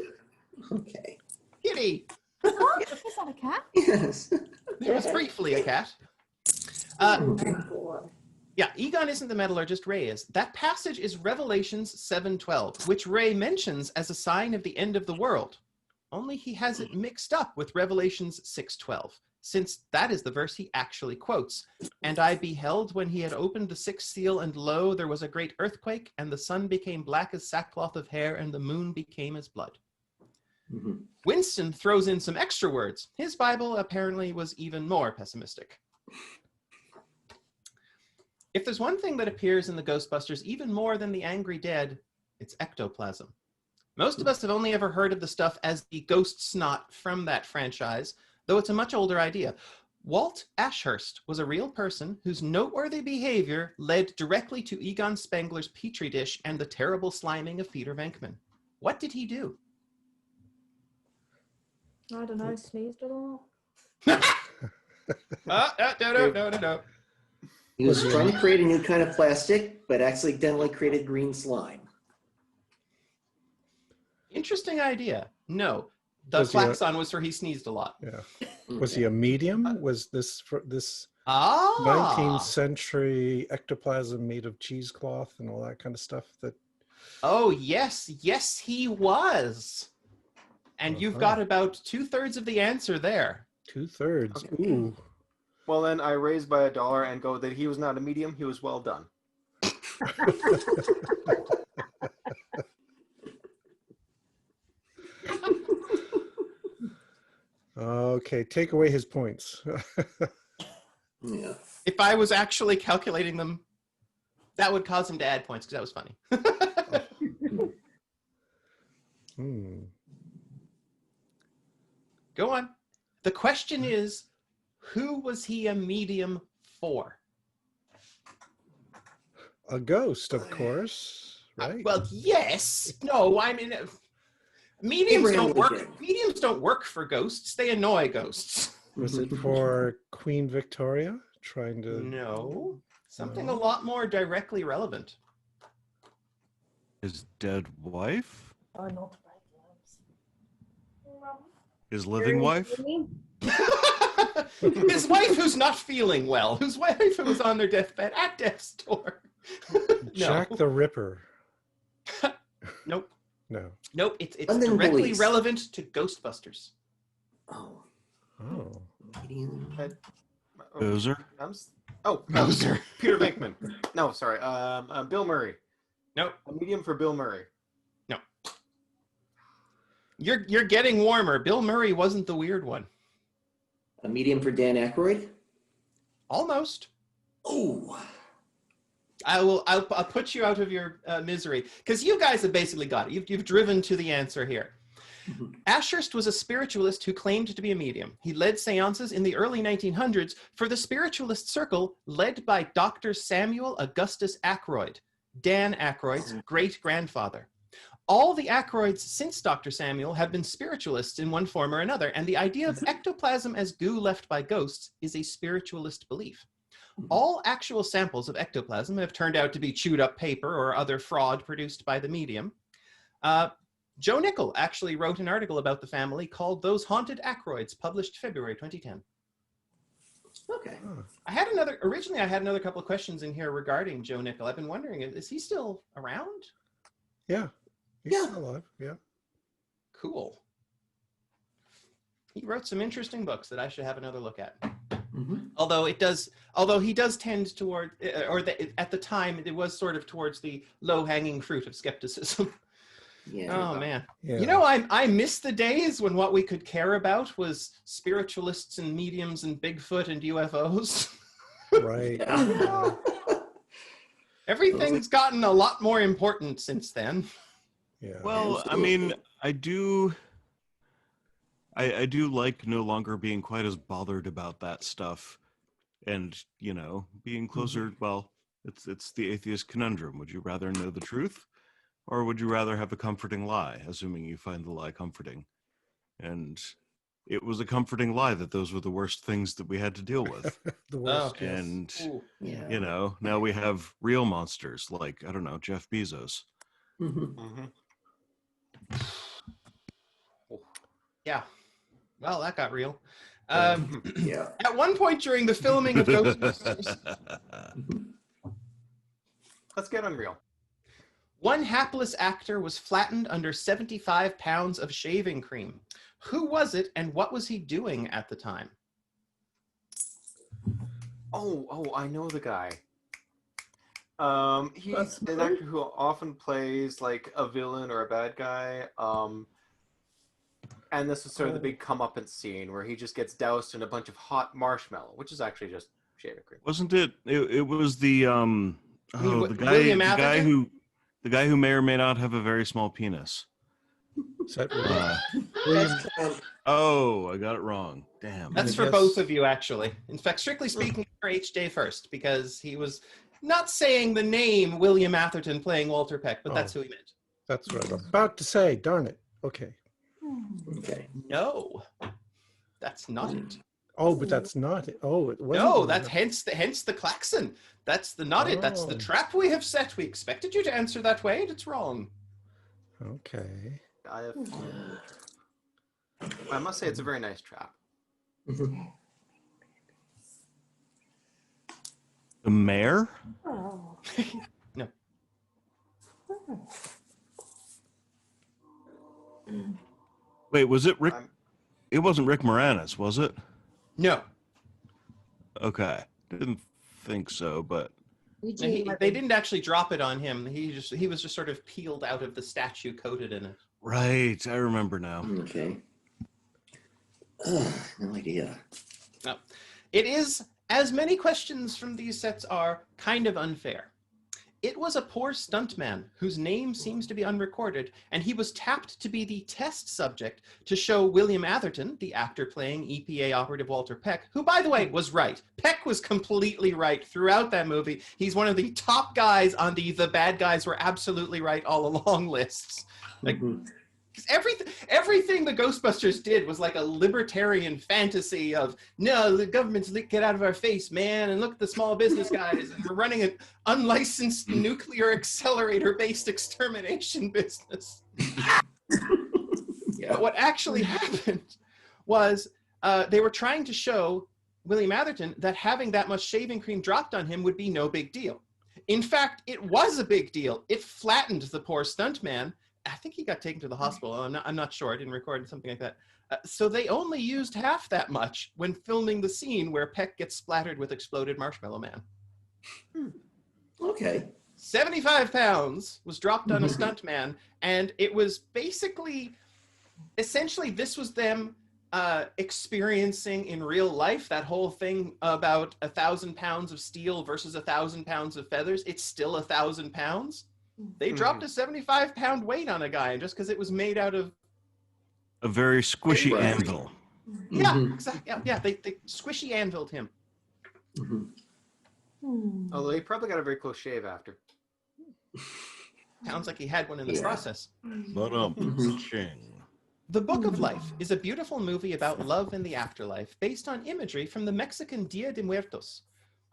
Okay. Kitty! What? Is that a cat? Yes. There was briefly a cat. Yeah, Egon isn't the metallurgist, Ray is. That passage is Revelations 7:12, which Ray mentions as a sign of the end of the world. Only he has it mixed up with Revelations 6:12, since that is the verse he actually quotes. And I beheld when he had opened the sixth seal, and lo, there was a great earthquake, and the sun became black as sackcloth of hair, and the moon became as blood. Winston throws in some extra words. His Bible apparently was even more pessimistic. If there's one thing that appears in the Ghostbusters even more than the angry dead, it's ectoplasm. Most of us have only ever heard of the stuff as the ghost snot from that franchise, though it's a much older idea. Walt Ashurst was a real person whose noteworthy behavior led directly to Egon Spengler's Petri dish and the terrible sliming of Peter Venkman. What did he do? I don't know. Sneezed a lot. No. He was trying to create a new kind of plastic, but accidentally created green slime. Interesting idea. No, the Was he a- klaxon was for he sneezed a lot. Yeah. Was he a medium? Was this for this Ah, 19th century ectoplasm made of cheesecloth and all that kind of stuff? That oh yes, he was. And you've got about 2/3 of the answer there. 2/3. Okay. Ooh. Well, then I raise by $1 and go that he was not a medium. He was well done. Okay, take away his points. Yeah. If I was actually calculating them, that would cause him to add points because that was funny. Go on. The question is, who was he a medium for? A ghost, of course, right? Well, yes. No, I mean, mediums Abraham don't work. Lincoln. Mediums don't work for ghosts. They annoy ghosts. Was it for Queen Victoria trying to? No, something a lot more directly relevant. his dead wife? Oh, not His living wife? His wife who's not feeling well. His wife who was on their deathbed at death's door. Jack the Ripper. Nope. No. Nope. It's London directly Police. relevant to Ghostbusters. Oh. Oh. Medium. Gozer? Oh, Bowser. Peter Venkman. No, sorry. Bill Murray. Nope. A medium for Bill Murray. You're getting warmer. Bill Murray wasn't the weird one. A medium for Dan Aykroyd. Almost. Oh. I'll put you out of your misery because you guys have basically got it. You've driven to the answer here. Ashurst was a spiritualist who claimed to be a medium. He led seances in the early 1900s for the spiritualist circle led by Dr. Samuel Augustus Aykroyd, Dan Aykroyd's great-grandfather. All the Aykroyds since Dr. Samuel have been spiritualists in one form or another, and the idea of ectoplasm as goo left by ghosts is a spiritualist belief. All actual samples of ectoplasm have turned out to be chewed up paper or other fraud produced by the medium. Joe Nickel actually wrote an article about the family called Those Haunted Aykroyds, published February 2010. Okay. Originally I had another couple of questions in here regarding Joe Nickel. I've been wondering, is he still around? Yeah. He's Yeah. still alive. Yeah. Cool. He wrote some interesting books that I should have another look at. Mhm. Although he does tend toward, at the time, it was sort of towards the low-hanging fruit of skepticism. Yeah. Oh man. Yeah. You know, I miss the days when what we could care about was spiritualists and mediums and Bigfoot and UFOs. Right. Yeah. Everything's gotten a lot more important since then. Yeah. Well, I mean, I do like no longer being quite as bothered about that stuff, and being closer. Well, it's the atheist conundrum. Would you rather know the truth, or would you rather have a comforting lie, assuming you find the lie comforting? And it was a comforting lie that those were the worst things that we had to deal with. The worst. Oh. Yes. And Yeah. now we have real monsters like, I don't know, Jeff Bezos. Mhm. Mm-hmm. Yeah. Well, that got real. Yeah. At one point during the filming of Ghostbusters, Let's get unreal. one hapless actor was flattened under 75 pounds of shaving cream. Who was it, and what was he doing at the time? Oh, I know the guy. He's That's an cool. actor who often plays like a villain or a bad guy. And this is sort of the big comeuppance scene where he just gets doused in a bunch of hot marshmallow, which is actually just shaving cream. Wasn't it? It was the mean, the guy William the guy Atherton? who may or may not have a very small penis. Is that Uh, William? oh, I got it wrong. Damn. That's I for guess- both of you, actually. In fact, strictly speaking, for H.J. first, because he was not saying the name William Atherton playing Walter Peck, but that's Oh. who he meant. That's what I was about to say. Darn it. Okay. Okay. No, that's not it. Oh, but that's not it. Oh, it wasn't. No, William. that's hence the klaxon. That's the not it. That's the Oh. trap we have set. We expected you to answer that way, and it's wrong. Okay. I must say it's a very nice trap. Mhm. The mayor? Oh. No. Wait, was it Rick? I'm- It wasn't Rick Moranis, was it? No, Okay, didn't think so, but they didn't actually drop it on him. He was just sort of peeled out of the statue, coated in it. right, I remember now. Okay. No idea. No. It is, as many questions from these sets are, kind of unfair. It was a poor stuntman whose name seems to be unrecorded, and he was tapped to be the test subject to show William Atherton, the actor playing EPA operative Walter Peck, who, by the way, was right. Peck was completely right throughout that movie. He's one of the top guys on the bad guys were absolutely right all along lists. Like, Mhm. 'cause everything the Ghostbusters did was like a libertarian fantasy of, no, the government's get out of our face, man, and look at the small business guys, and we're running an unlicensed nuclear accelerator-based extermination business. Yeah. But what actually happened was they were trying to show William Atherton that having that much shaving cream dropped on him would be no big deal. In fact, it was a big deal. It flattened the poor stuntman. I think he got taken to the hospital. I'm not sure. I didn't record something like that. So they only used half that much when filming the scene where Peck gets splattered with exploded Marshmallow Man. Okay. 75 pounds was dropped on a stuntman, and it was essentially this was them experiencing in real life that whole thing about 1,000 pounds of steel versus 1,000 pounds of feathers. It's still 1,000 pounds. They dropped a 75-pound weight on a guy just because it was made out of A very squishy Right. anvil. yeah, Mhm. exactly. Yeah, they squishy anviled him. Mhm. Although he probably got a very close shave after. Sounds like he had one in the Yeah. process. But ching. The Book of Life is a beautiful movie about love and the afterlife based on imagery from the Mexican Dia de Muertos.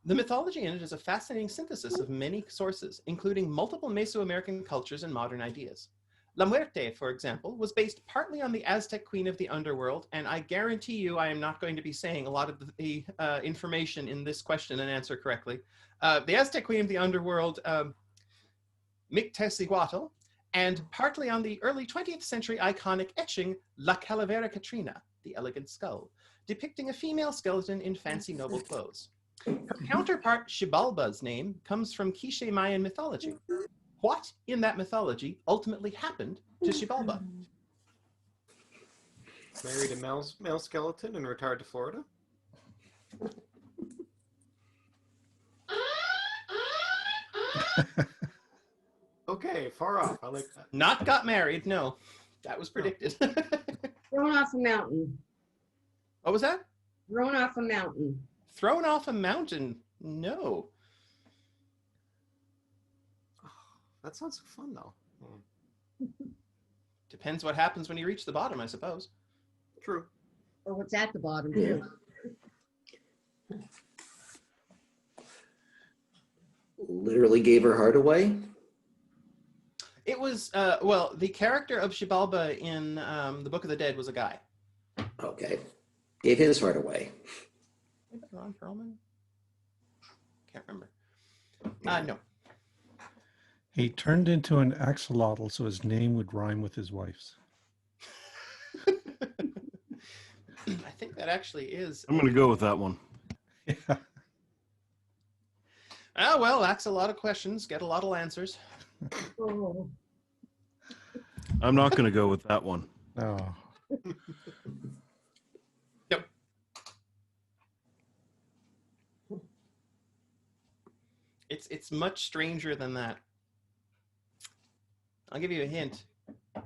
The mythology in it is a fascinating synthesis of many sources, including multiple Mesoamerican cultures and modern ideas. La Muerte, for example, was based partly on the Aztec queen of the underworld, and I guarantee you I am not going to be saying a lot of the information in this question and answer correctly. The Aztec queen of the underworld, Mictezihuatl, and partly on the early 20th century iconic etching La Calavera Catrina, the elegant skull, depicting a female skeleton in fancy noble clothes. Her counterpart Xibalba's name comes from Quiche Mayan mythology. What in that mythology ultimately happened to Xibalba? Married a male skeleton and retired to Florida. Okay, far off. I like that. Not got married, no. That was predicted. Thrown off a mountain. What was that? Thrown off a mountain. Thrown off a mountain? No. That sounds so fun, though. Depends what happens when you reach the bottom, I suppose. True. Or what's at the bottom, Yeah. too. Literally gave her heart away. It was, well, the character of Xibalba in the Book of the Dead was a guy. Okay. Gave his heart away. Maybe Ron Perlman? Can't remember. No. He turned into an axolotl so his name would rhyme with his wife's. I think that actually is. I'm going to go with that one. Yeah. Oh, well, that's a lot of questions. Get a lot of answers. Oh. I'm not going to go with that one. No. Yep. It's much stranger than that. I'll give you a hint.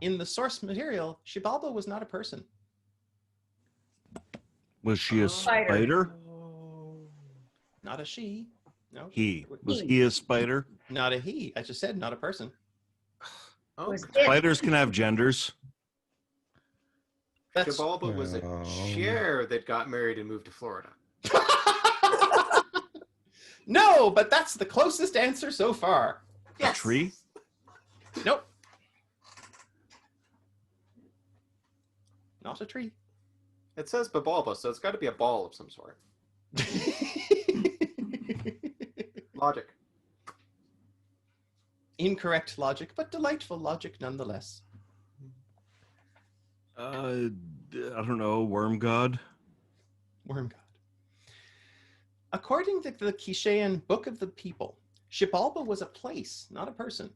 In the source material, Xibalba was not a person. Was she a Spider. spider? Not a she. No. He. Was he a spider? Not a he. I just said not a person. Oh, Was it? Spiders can have genders. That's Xibalba was a chair that got married and moved to Florida. no, but that's the closest answer so far. A tree? Nope. Not a tree. It says Babalba, so it's got to be a ball of some sort. Logic. Incorrect logic, but delightful logic nonetheless. I don't know. Worm god? Worm god. According to the Quichean Book of the People, Xibalba was a place, not a person,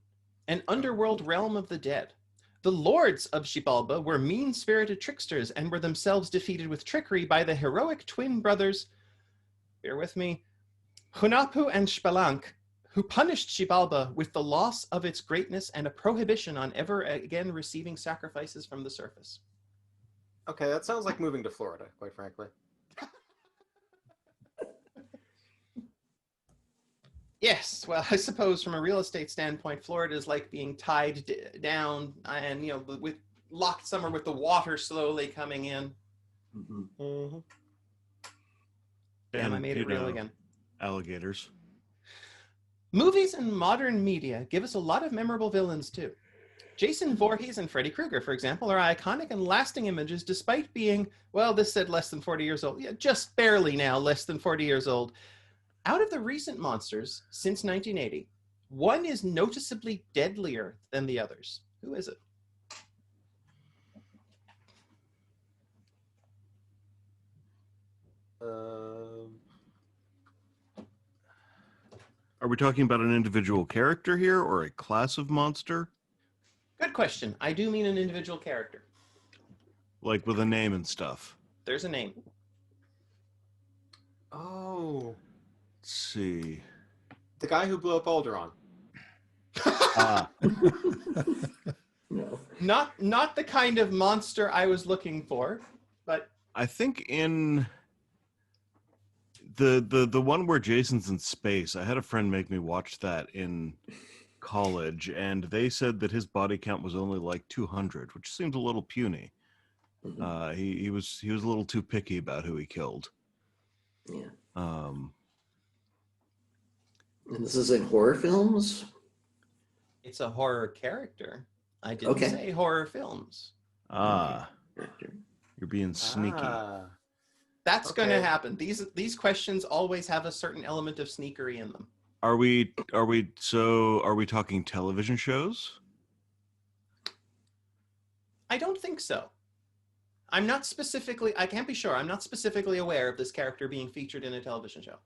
an underworld realm of the dead. The lords of Xibalba were mean-spirited tricksters and were themselves defeated with trickery by the heroic twin brothers, bear with me, Hunapu and Xbalanque, who punished Xibalba with the loss of its greatness and a prohibition on ever again receiving sacrifices from the surface. Okay, that sounds like moving to Florida, quite frankly. Yes, well, I suppose from a real estate standpoint, Florida is like being tied down and, you know, with locked somewhere with the water slowly coming in. Mm-hmm. Damn, I And, made you it real know, again. Alligators. Movies and modern media give us a lot of memorable villains, too. Jason Voorhees and Freddy Krueger, for example, are iconic and lasting images despite being, well, this said less than 40 years old. Yeah, just barely now, less than 40 years old. Out of the recent monsters since 1980, one is noticeably deadlier than the others. Who is it? Are we talking about an individual character here or a class of monster? Good question. I do mean an individual character. Like with a name and stuff. There's a name. Oh, Let's see. the guy who blew up Alderaan. Ah, No. Not the kind of monster I was looking for, but I think in the one where Jason's in space, I had a friend make me watch that in college, and they said that his body count was only like 200, which seemed a little puny. Mhm. He was a little too picky about who he killed. Yeah. Um, And this is in horror films? it's a horror character. I didn't Okay. say horror films. you're being sneaky. Ah. That's going to Okay. happen. These questions always have a certain element of sneakery in them. Are we talking television shows? I don't think so. I can't be sure. I'm not specifically aware of this character being featured in a television show.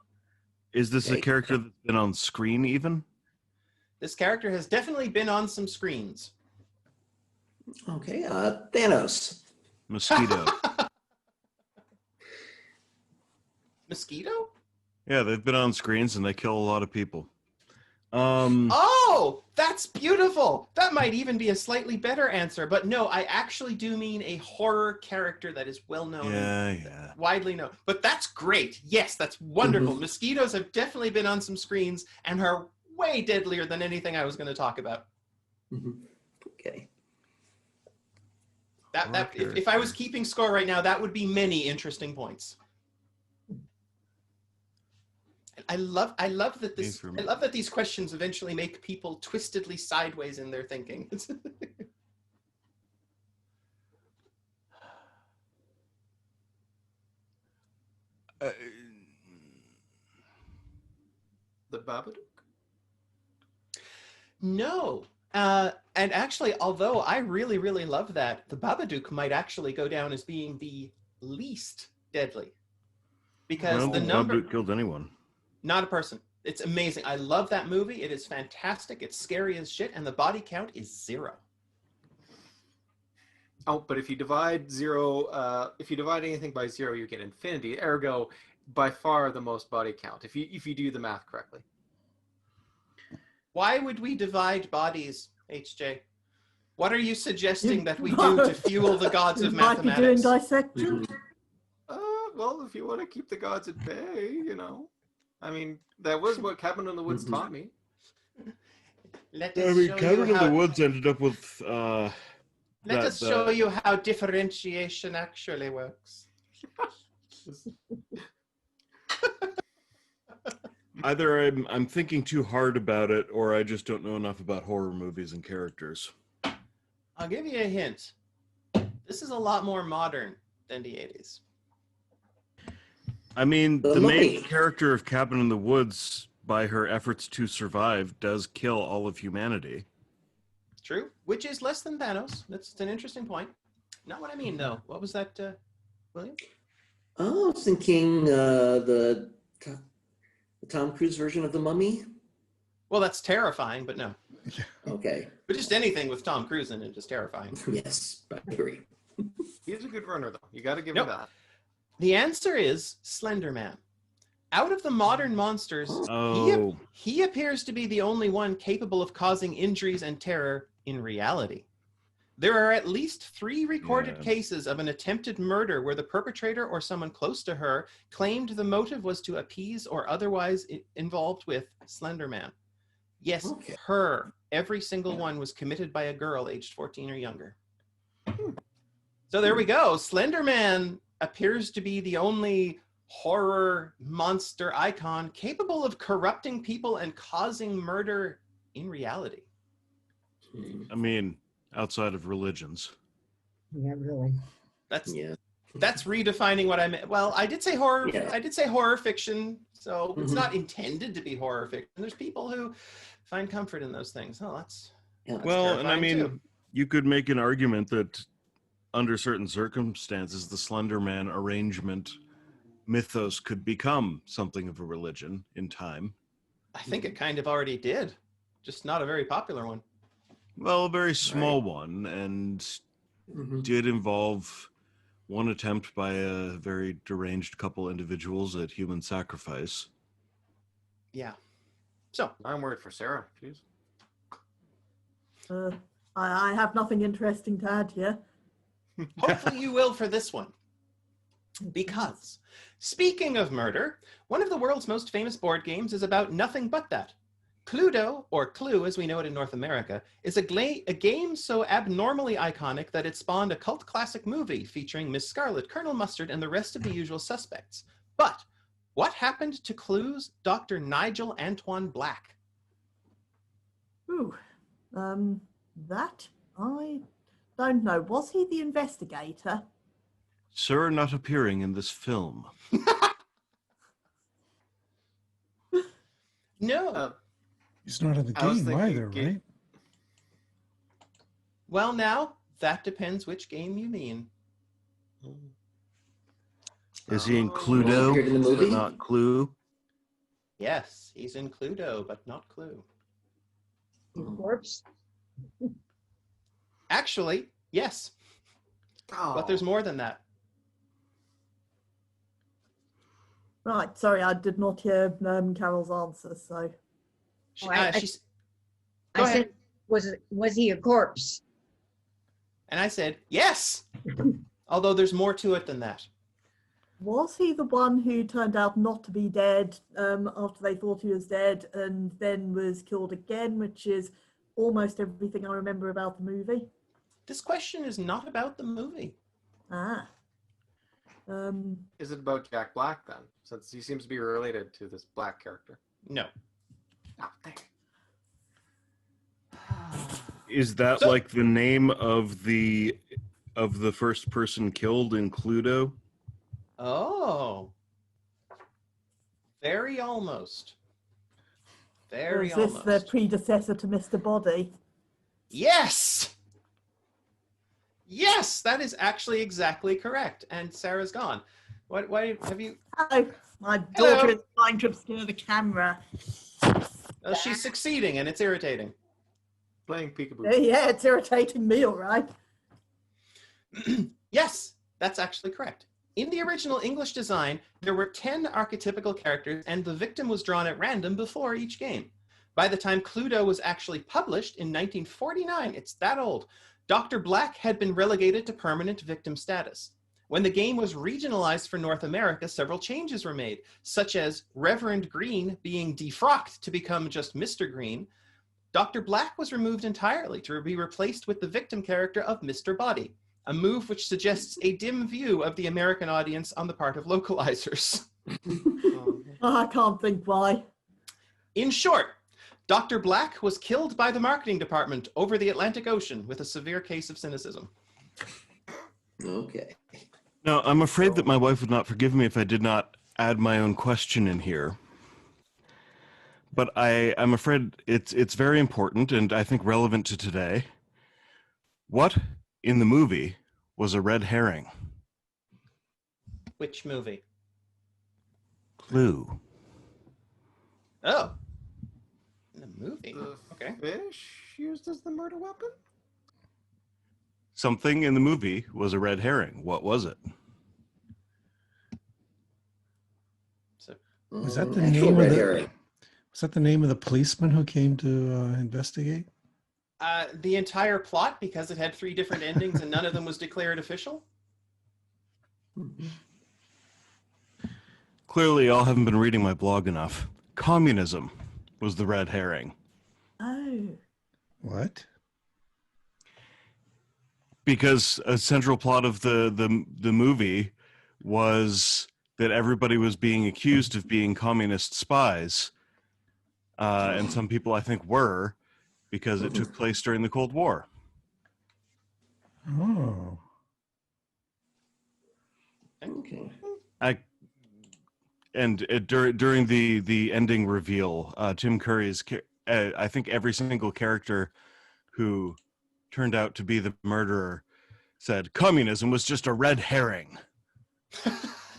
Is this a Okay. character that's been on screen even? This character has definitely been on some screens. Okay, Thanos. Mosquito. Mosquito? Yeah, they've been on screens and they kill a lot of people. Oh, that's beautiful. That might even be a slightly better answer. But no, I actually do mean a horror character that is well known. Yeah. Widely known. But that's great. Yes, that's wonderful. Mosquitoes have definitely been on some screens and are way deadlier than anything I was going to talk about. Okay. If I was keeping score right now, that would be many interesting points. I love that these questions eventually make people twistedly sideways in their thinking. The Babadook? No. And actually, although I really, really love that, the Babadook might actually go down as being the least deadly. Because the number... Babadook killed anyone. Not a person. It's amazing. I love that movie. It is fantastic. It's scary as shit. And the body count is 0. Oh, but if you divide anything by 0, you get infinity. Ergo, by far the most body count. If you do the math correctly. Why would we divide bodies, HJ? What are you suggesting that we do to fuel the gods of Might be doing mathematics? dissection. Well, if you want to keep the gods at bay, you know. I mean, that was what Cabin in the Woods taught me. Cabin in the Woods ended up with... Let us show you how differentiation actually works. Either I'm thinking too hard about it, or I just don't know enough about horror movies and characters. I'll give you a hint. This is a lot more modern than the 80s. I mean, The the main Mummy. character of Cabin in the Woods, by her efforts to survive, does kill all of humanity. True, which is less than Thanos. That's an interesting point. Not what I mean, though. What was that, William? Oh, I was thinking the Tom Cruise version of The Mummy. Well, that's terrifying, but no. Okay. But just anything with Tom Cruise in it is terrifying. Yes, I agree. He's a good runner, though. You got to give Nope. him that. The answer is Slender Man. Out of the modern monsters, Oh. he appears to be the only one capable of causing injuries and terror in reality. There are at least 3 recorded cases of an attempted murder where the perpetrator or someone close to her claimed the motive was to appease or otherwise involved with Slender Man. Yes, Okay. her. Every single one was committed by a girl aged 14 or younger. So there we go. Slender Man appears to be the only horror monster icon capable of corrupting people and causing murder in reality. I mean, outside of religions. Yeah, really. That's Yeah. that's redefining what I meant. Well, I did say horror. Yeah. I did say horror fiction, so it's Mhm. not intended to be horror fiction. There's people who find comfort in those things. Oh, that's Yeah. Well, and I terrifying, mean, too. you could make an argument that under certain circumstances, the Slender Man arrangement mythos could become something of a religion in time. I think it kind of already did, just not a very popular one. Well, a very small one, and Mhm. did involve one attempt by a very deranged couple individuals at human sacrifice. Yeah. So I'm worried for Sarah. Jeez. I have nothing interesting to add here. hopefully you will for this one. Because, speaking of murder, one of the world's most famous board games is about nothing but that. Cluedo, or Clue as we know it in North America, is a game so abnormally iconic that it spawned a cult classic movie featuring Miss Scarlet, Colonel Mustard, and the rest of the usual suspects. But what happened to Clue's Dr. Nigel Antoine Black? Ooh, that I don't know. Was he the investigator? Sir not appearing in this film. No. He's not in the I was game thinking either, right? Well, now, That depends which game you mean. Is he in Oh. Cluedo? Appeared in the Is it movie? not Clue? Yes, he's in Cluedo, but not Clue. Corpse. Actually, yes, but there's more than that. Right, sorry, I did not hear Carol's answer, so. She, Oh, I- she's, Go I ahead. said, was he a corpse? and I said, yes, although there's more to it than that. Was he the one who turned out not to be dead after they thought he was dead and then was killed again, which is almost everything I remember about the movie? This question is not about the movie. Ah. Is it about Jack Black then? Since he seems to be related to this black character. No. Oh, dang. Is that So- like the name of the first person killed in Cluedo? Oh. Very almost. Very Was this almost. the predecessor to Mr. Body? Yes! Yes, that is actually exactly correct. And Sarah's gone. Why have you... Oh, my Hello. daughter is trying to obscure the camera. she's succeeding and it's irritating. Playing peekaboo. Yeah, it's irritating me, all right. Yes, that's actually correct. In the original English design, there were 10 archetypical characters and the victim was drawn at random before each game. By the time Cluedo was actually published in 1949, it's that old, Dr. Black had been relegated to permanent victim status. When the game was regionalized for North America, several changes were made, such as Reverend Green being defrocked to become just Mr. Green. Dr. Black was removed entirely to be replaced with the victim character of Mr. Body, a move which suggests a dim view of the American audience on the part of localizers. I can't think why. In short, Dr. Black was killed by the marketing department over the Atlantic Ocean with a severe case of cynicism. Okay. No, I'm afraid that my wife would not forgive me if I did not add my own question in here. But I'm afraid it's very important and I think relevant to today. What in the movie was a red herring? Which movie? Clue. Oh. In the movie? The Okay. fish used as the murder weapon? Something in the movie was a red herring. What was it? So, Was that the Actual name red of the- herring. Was that the name of the policeman who came to investigate? the entire plot, because it had 3 different endings and none of them was declared official? Clearly, y'all haven't been reading my blog enough. Communism was the red herring. Oh. What? Because a central plot of the movie was that everybody was being accused of being communist spies. And some people, I think, were, because it took place during the Cold War. Oh. Okay. During the ending reveal, Tim Curry's, I think every single character who turned out to be the murderer said communism was just a red herring.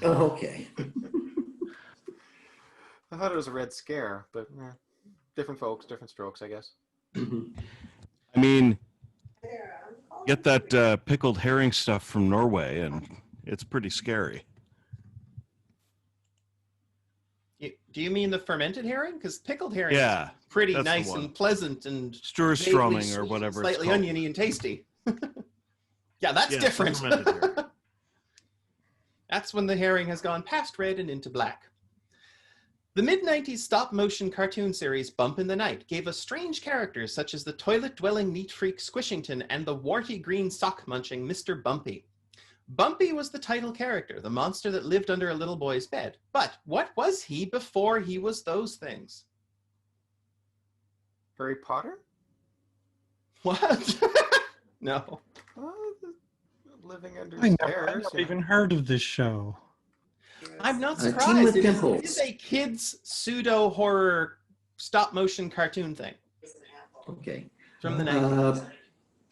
Oh, okay. I thought it was a red scare, but different folks, different strokes, I guess. Mhm. I mean, get that pickled herring stuff from Norway, and it's pretty scary. Do you mean the fermented herring? Because pickled herring Yeah, is pretty that's the nice one. and pleasant and Sturströmming vaguely or sweet, whatever it's slightly called. oniony and tasty. Yeah, that's Yeah, it's different. fermented herring. That's when the herring has gone past red and into black. The mid-90s stop-motion cartoon series Bump in the Night gave us strange characters such as the toilet-dwelling neat freak Squishington and the warty green sock-munching Mr. Bumpy. Bumpy was the title character, the monster that lived under a little boy's bed. But what was he before he was those things? Harry Potter? What? No. Living under I stairs. never even heard of this show. I'm not A Teen surprised. with It Pimples. is a kids' pseudo-horror stop-motion cartoon thing Okay. from the 90s.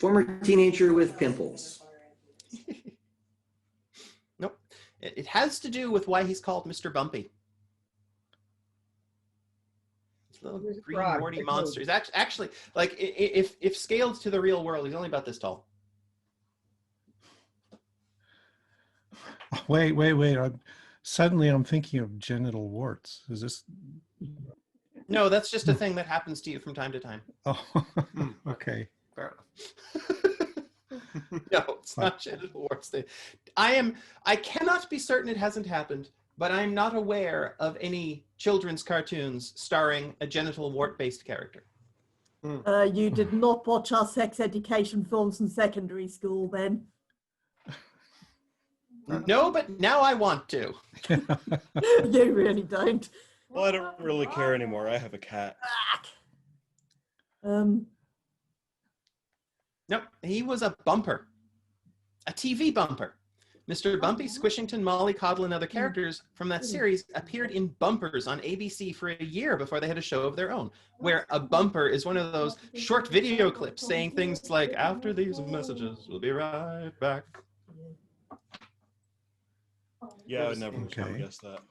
Former teenager with pimples. Nope. It has to do with why he's called Mr. Bumpy. This little He was a green frog, Morty the monster. He's actually like if scaled to the real world, he's only about this tall. Wait. Suddenly I'm thinking of genital warts. Is this? No, that's just a thing that happens to you from time to time. Oh, okay. Fair enough. No, it's not genital warts. I cannot be certain it hasn't happened, but I'm not aware of any children's cartoons starring a genital wart-based character. You did not watch our sex education films in secondary school then. No, but now I want to. You really don't. Well, I don't really care anymore. I have a cat. Nope, he was a bumper, a TV bumper. Mr. Bumpy, Squishington, Molly, Coddle, and other characters from that series appeared in bumpers on ABC for a year before they had a show of their own, where a bumper is one of those short video clips saying things like, "After these messages, we'll be right back." Yeah, I would never Okay. guess that.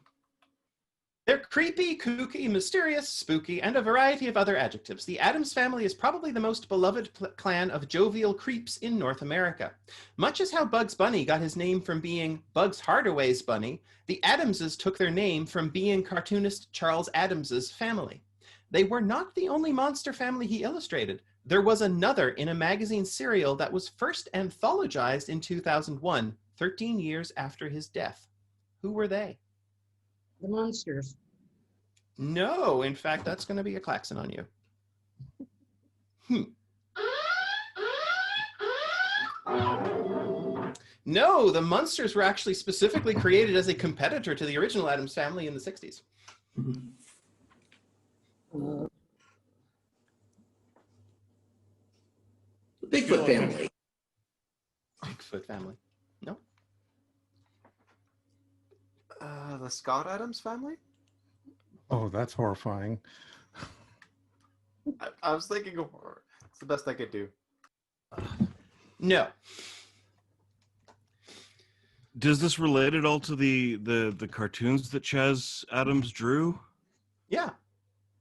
They're creepy, kooky, mysterious, spooky, and a variety of other adjectives. The Addams family is probably the most beloved clan of jovial creeps in North America. Much as how Bugs Bunny got his name from being Bugs Hardaway's bunny, the Addamses took their name from being cartoonist Charles Addams's family. They were not the only monster family he illustrated. There was another in a magazine serial that was first anthologized in 2001, 13 years after his death. Who were they? The monsters. No, in fact, that's going to be a klaxon on you. No, the Munsters were actually specifically created as a competitor to the original Addams family in the 60s. The Bigfoot family. Bigfoot family. No? The Scott Adams family? Oh, that's horrifying. I was thinking of horror. It's the best I could do. No. Does this relate at all to the cartoons that Chaz Adams drew? Yeah.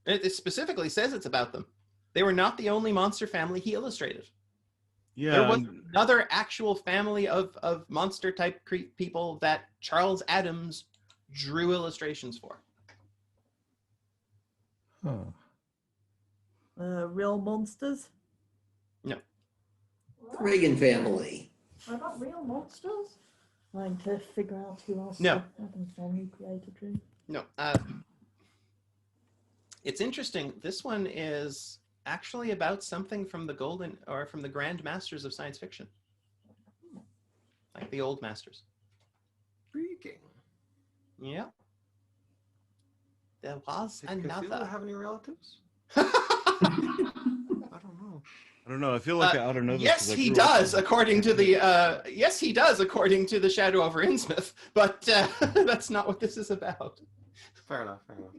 It specifically says it's about them. They were not the only monster family he illustrated. Yeah. There was another actual family of monster type people that Charles Addams drew illustrations for. Huh. Real monsters? No. Reagan family. Are not real monsters? Trying to figure out who else No. Addams family created Drew. No. It's interesting. This one is actually about something from the Grand Masters of science fiction. Like the old masters. Freaking. Yeah. There was Did Cthulhu another. have any relatives? I don't know. I don't know. I feel like I ought to know this. Yes, 'cause I he grew up does, with- according to the yes, he does, according to the Shadow over Innsmouth. But that's not what this is about. Fair enough. Fair enough.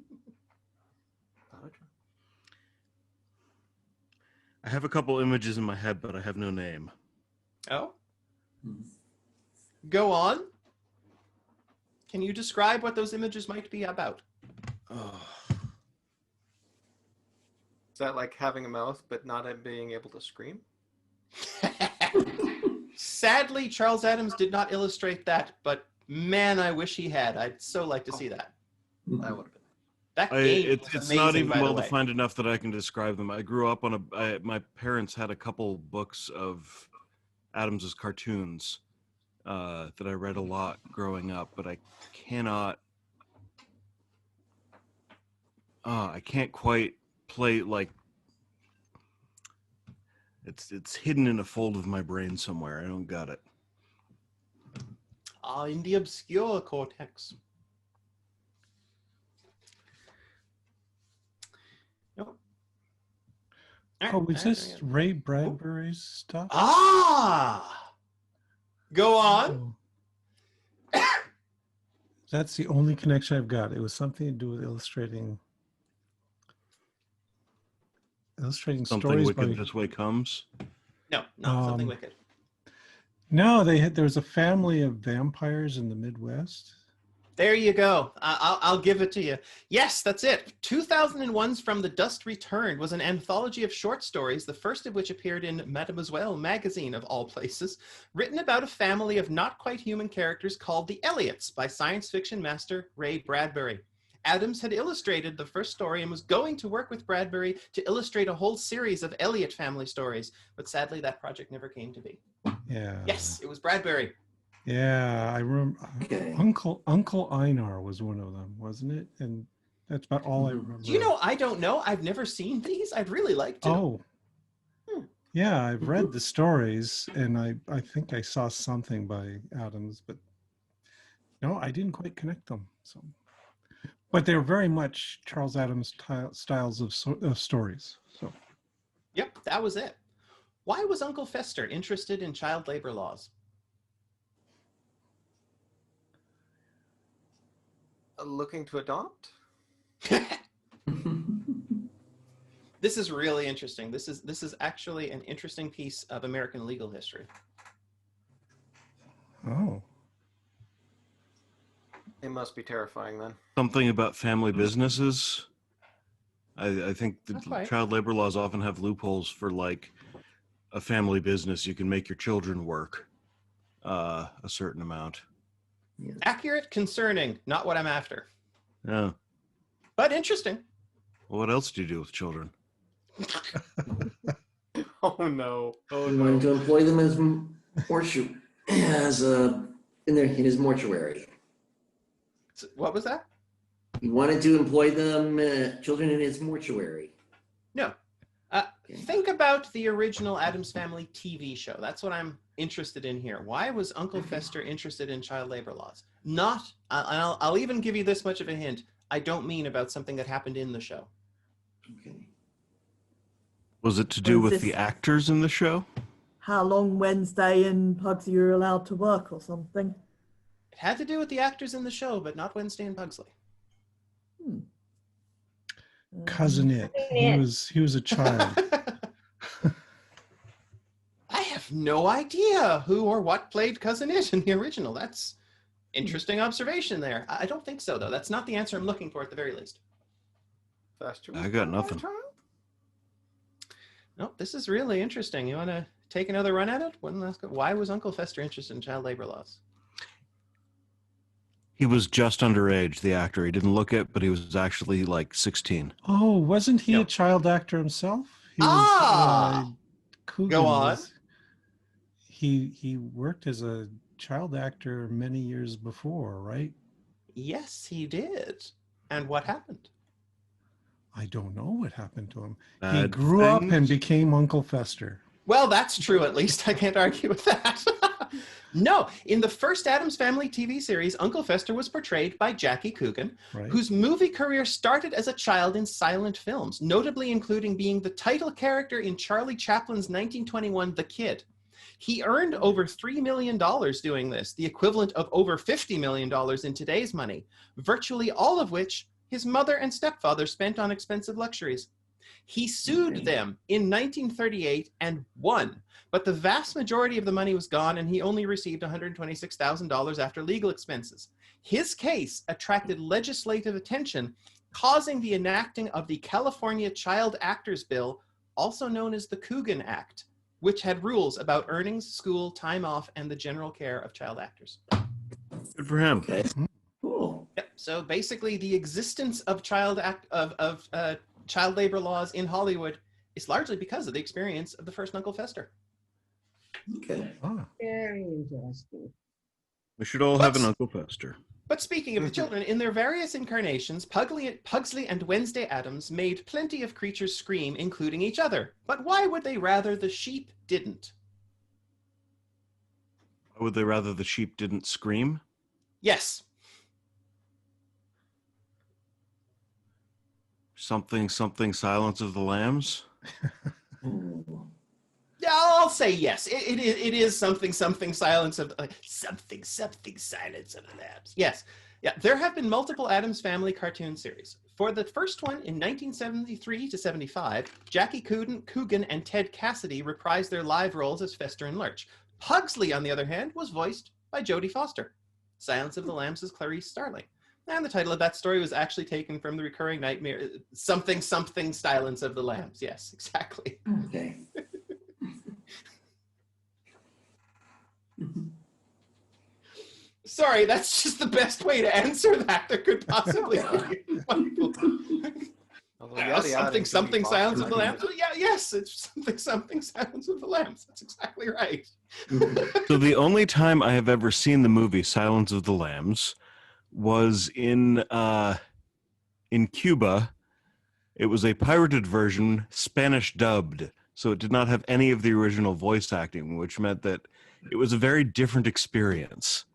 I have a couple images in my head, but I have no name. Oh. Go on. Can you describe what those images might be about? Oh. Is that like having a mouth but not being able to scream? Sadly, Charles Addams did not illustrate that, but man, I wish he had. I'd so like to see that. That would have been. That game It's was not amazing, even by the well way. defined enough that I can describe them. I grew up on my parents had a couple books of Adams's cartoons that I read a lot growing up, but I can't quite play like it's hidden in a fold of my brain somewhere. I don't got it. In the obscure cortex. Nope. Oh, was this Ray Bradbury's stuff? Ah! Go on. Oh. That's the only connection I've got. It was something to do with illustrating Something stories wicked by this way comes. No, not something Um, wicked. No, there was a family of vampires in the Midwest. There you go. I'll give it to you. Yes, that's it. 2001's From the Dust Returned was an anthology of short stories, the first of which appeared in Mademoiselle magazine, of all places, written about a family of not quite human characters called the Elliots by science fiction master Ray Bradbury. Adams had illustrated the first story and was going to work with Bradbury to illustrate a whole series of Elliot family stories, but sadly that project never came to be. Yeah. Yes, it was Bradbury. Yeah, I remember. Okay. Uncle Einar was one of them, wasn't it? And that's about all I remember. Do you know, I don't know. I've never seen these. I'd really like to. Oh. Hmm. Yeah, I've read the stories, and I think I saw something by Adams, but no, I didn't quite connect them. So, but they're very much Charles Adams styles of stories. So, Yep, that was it. Why was Uncle Fester interested in child labor laws? Looking to adopt? This is really interesting. This is actually an interesting piece of American legal history. oh, It must be terrifying then. Something about family businesses. I think the Not quite. child labor laws often have loopholes for like a family business. You can make your children work a certain amount. Accurate, concerning, not what I'm after. Yeah. But interesting. Well, what else do you do with children? Oh no. Oh He wanted no. to employ them as in his mortuary. So, what was that? He wanted to employ them children in his mortuary. No. Think about the original Addams Family TV show. That's what I'm interested in here. Why was Uncle Fester interested in child labor laws? Not, I'll even give you this much of a hint. I don't mean about something that happened in the show. Okay. Was it to do Was with this- the actors in the show? How long Wednesday and Pugsy were allowed to work or something. It had to do with the actors in the show, but not Wednesday and Pugsley. Cousin It. He was a child. I have no idea who or what played Cousin It in the original. That's interesting observation there. I don't think so, though. That's not the answer I'm looking for at the very least. Fester I got nothing. No, this is really interesting. You want to take another run at it? One last go. Why was Uncle Fester interested in child labor laws? He was just underage, the actor. He didn't look it, but he was actually like 16. Oh, wasn't he No. a child actor himself? He Coogan Go on. He worked as a child actor many years before, right? Yes, he did. And what happened? I don't know what happened to him. He Bad grew up and things. became Uncle Fester. Well, that's true, at least. I can't argue with that. No, in the first Addams Family TV series, Uncle Fester was portrayed by Jackie Coogan, Right. whose movie career started as a child in silent films, notably including being the title character in Charlie Chaplin's 1921 The Kid. He earned over $3 million doing this, the equivalent of over $50 million in today's money, virtually all of which his mother and stepfather spent on expensive luxuries. He sued them in 1938 and won, but the vast majority of the money was gone and he only received $126,000 after legal expenses. His case attracted legislative attention, causing the enacting of the California Child Actors Bill, also known as the Coogan Act, which had rules about earnings, school, time off, and the general care of child actors. Good for him. Okay. Cool. Yep. So basically, the existence of child labor laws in Hollywood is largely because of the experience of the first Uncle Fester. Okay. Ah, Very interesting. We should all have an What's- Uncle Fester. But speaking of the children, in their various incarnations, Pugsley and Wednesday Addams made plenty of creatures scream, including each other. But why would they rather the sheep didn't? Why would they rather the sheep didn't scream? Yes. Something, Silence of the Lambs? Ooh. Yeah, I'll say yes. It is something silence of something silence of the lambs. Yes. Yeah, there have been multiple Addams Family cartoon series. For the first one in 1973 to 75, Jackie Coogan and Ted Cassidy reprised their live roles as Fester and Lurch. Pugsley, on the other hand, was voiced by Jodie Foster. Silence of the Lambs is Clarice Starling. And the title of that story was actually taken from the recurring nightmare, something, Silence of the Lambs. Yes, exactly. Okay. Sorry, that's just the best way to answer that there could possibly be. Although yada yada Something, Jodie Silence Foster, of the Lambs. Well, yeah, yes, it's something, Silence of the Lambs. That's exactly right. So the only time I have ever seen the movie Silence of the Lambs was in Cuba. It was a pirated version, Spanish dubbed, so it did not have any of the original voice acting, which meant that it was a very different experience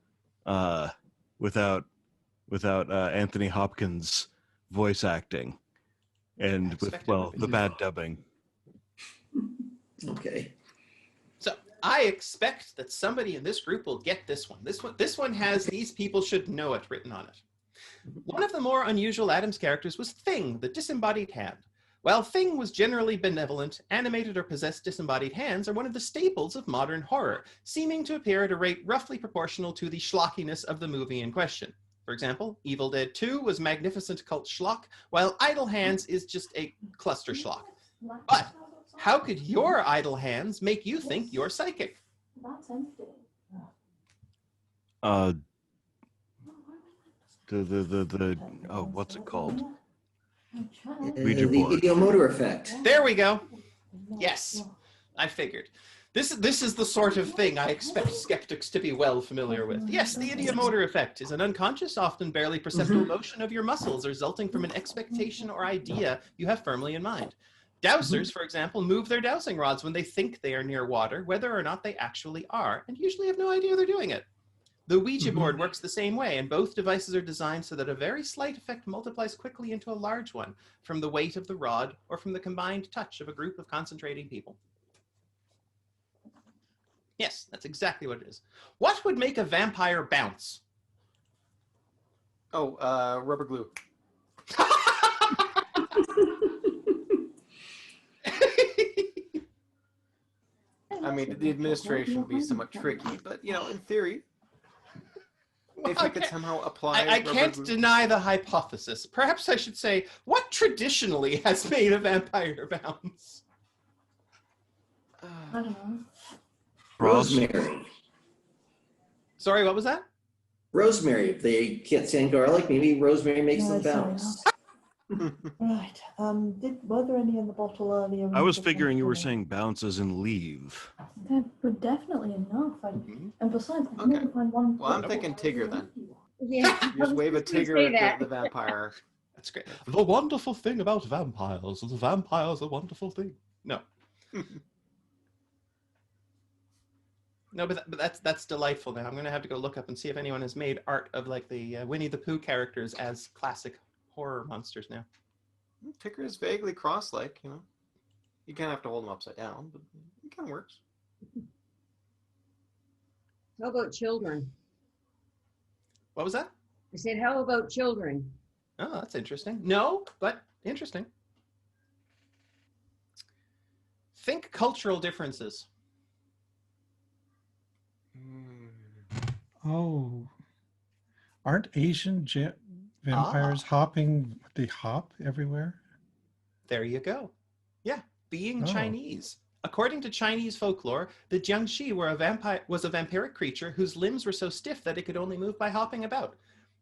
without Anthony Hopkins voice acting and with the bad dubbing. Okay. So I expect that somebody in this group will get this one. This one has "These people should know it" written on it. One of the more unusual Addams characters was Thing, the disembodied hand. While Thing was generally benevolent, animated or possessed disembodied hands are one of the staples of modern horror, seeming to appear at a rate roughly proportional to the schlockiness of the movie in question. For example, Evil Dead 2 was magnificent cult schlock, while Idle Hands is just a cluster schlock. But how could your idle hands make you think you're psychic? That's empty. What's it called? The Ouija board. ideomotor effect. There we go. Yes, I figured. This is the sort of thing I expect skeptics to be well familiar with. Yes, the ideomotor effect is an unconscious, often barely perceptible motion of your muscles resulting from an expectation or idea you have firmly in mind. Dowsers, for example, move their dowsing rods when they think they are near water, whether or not they actually are, and usually have no idea they're doing it. The Ouija board works the same way, and both devices are designed so that a very slight effect multiplies quickly into a large one from the weight of the rod or from the combined touch of a group of concentrating people. Yes, that's exactly what it is. What would make a vampire bounce? Oh, rubber glue. I mean, the administration would be somewhat tricky, but, you know, in theory, if you could somehow apply I can't deny the hypothesis. Perhaps I should say, what traditionally has made a vampire bounce? I don't know. Rosemary. Sorry, what was that? Rosemary. If they can't stand garlic, maybe rosemary makes them bounce. Right. Were there any in the bottle earlier? I was figuring you were saying bounce as in leave. That would definitely enough. And besides, I can Okay. never find one. Well, I'm thinking Tigger then. Yeah. You just wave a Tigger at the vampire. That's great. The wonderful thing about vampires is the vampire's a wonderful thing. No. No, but that's delightful. Now I'm going to have to go look up and see if anyone has made art of like the Winnie the Pooh characters as classic horror monsters now. Tigger is vaguely cross-like, you know. You kind of have to hold him upside down, but it kind of works. How about children? What was that? I said, how about children? Oh, that's interesting. No, but interesting. Think cultural differences. Oh, aren't Asian vampires hopping? They hop everywhere. There you go. Yeah, being Oh. Chinese. According to Chinese folklore, the Jiangshi was a vampiric creature whose limbs were so stiff that it could only move by hopping about.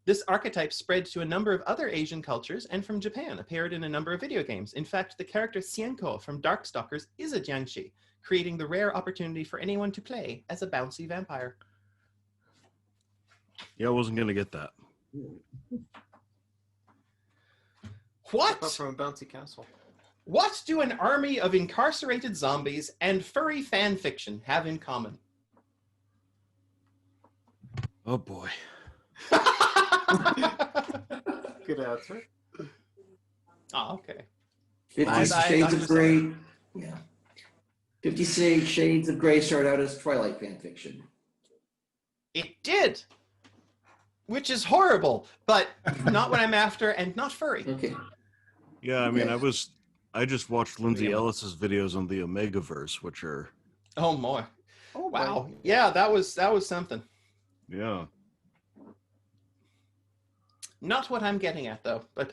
This archetype spread to a number of other Asian cultures and from Japan, appeared in a number of video games. In fact, the character Xianko from Darkstalkers is a Jiangshi, creating the rare opportunity for anyone to play as a bouncy vampire. Yeah, I wasn't going to get that. What? Up from a bouncy castle. What do an army of incarcerated zombies and furry fan fiction have in common? Oh boy. Good answer. Oh, okay. 50 Shades of Grey. Yeah. 50 Shades of Grey started out as Twilight fan fiction. It did. which is horrible, but not what I'm after, and not furry. Okay. Yeah, I mean, Yeah. I just watched Lindsay Ellis's videos on the Omegaverse, which are Oh boy! Oh, Wow. Yeah, that was something. yeah. Not what I'm getting at, though. But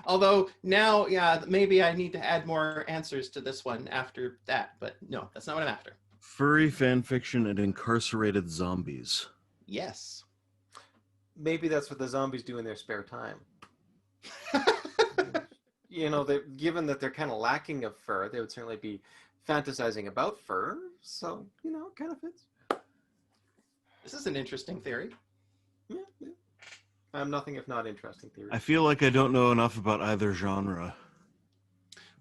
although now, yeah, maybe I need to add more answers to this one after that. But no, that's not what I'm after. Furry fan fiction and incarcerated zombies. Yes. Maybe that's what the zombies do in their spare time. You know, given that they're kind of lacking of fur, they would certainly be fantasizing about fur. So, you know, it kind of fits. This is an interesting theory. Yeah. I'm nothing if not interesting theory. I feel like I don't know enough about either genre.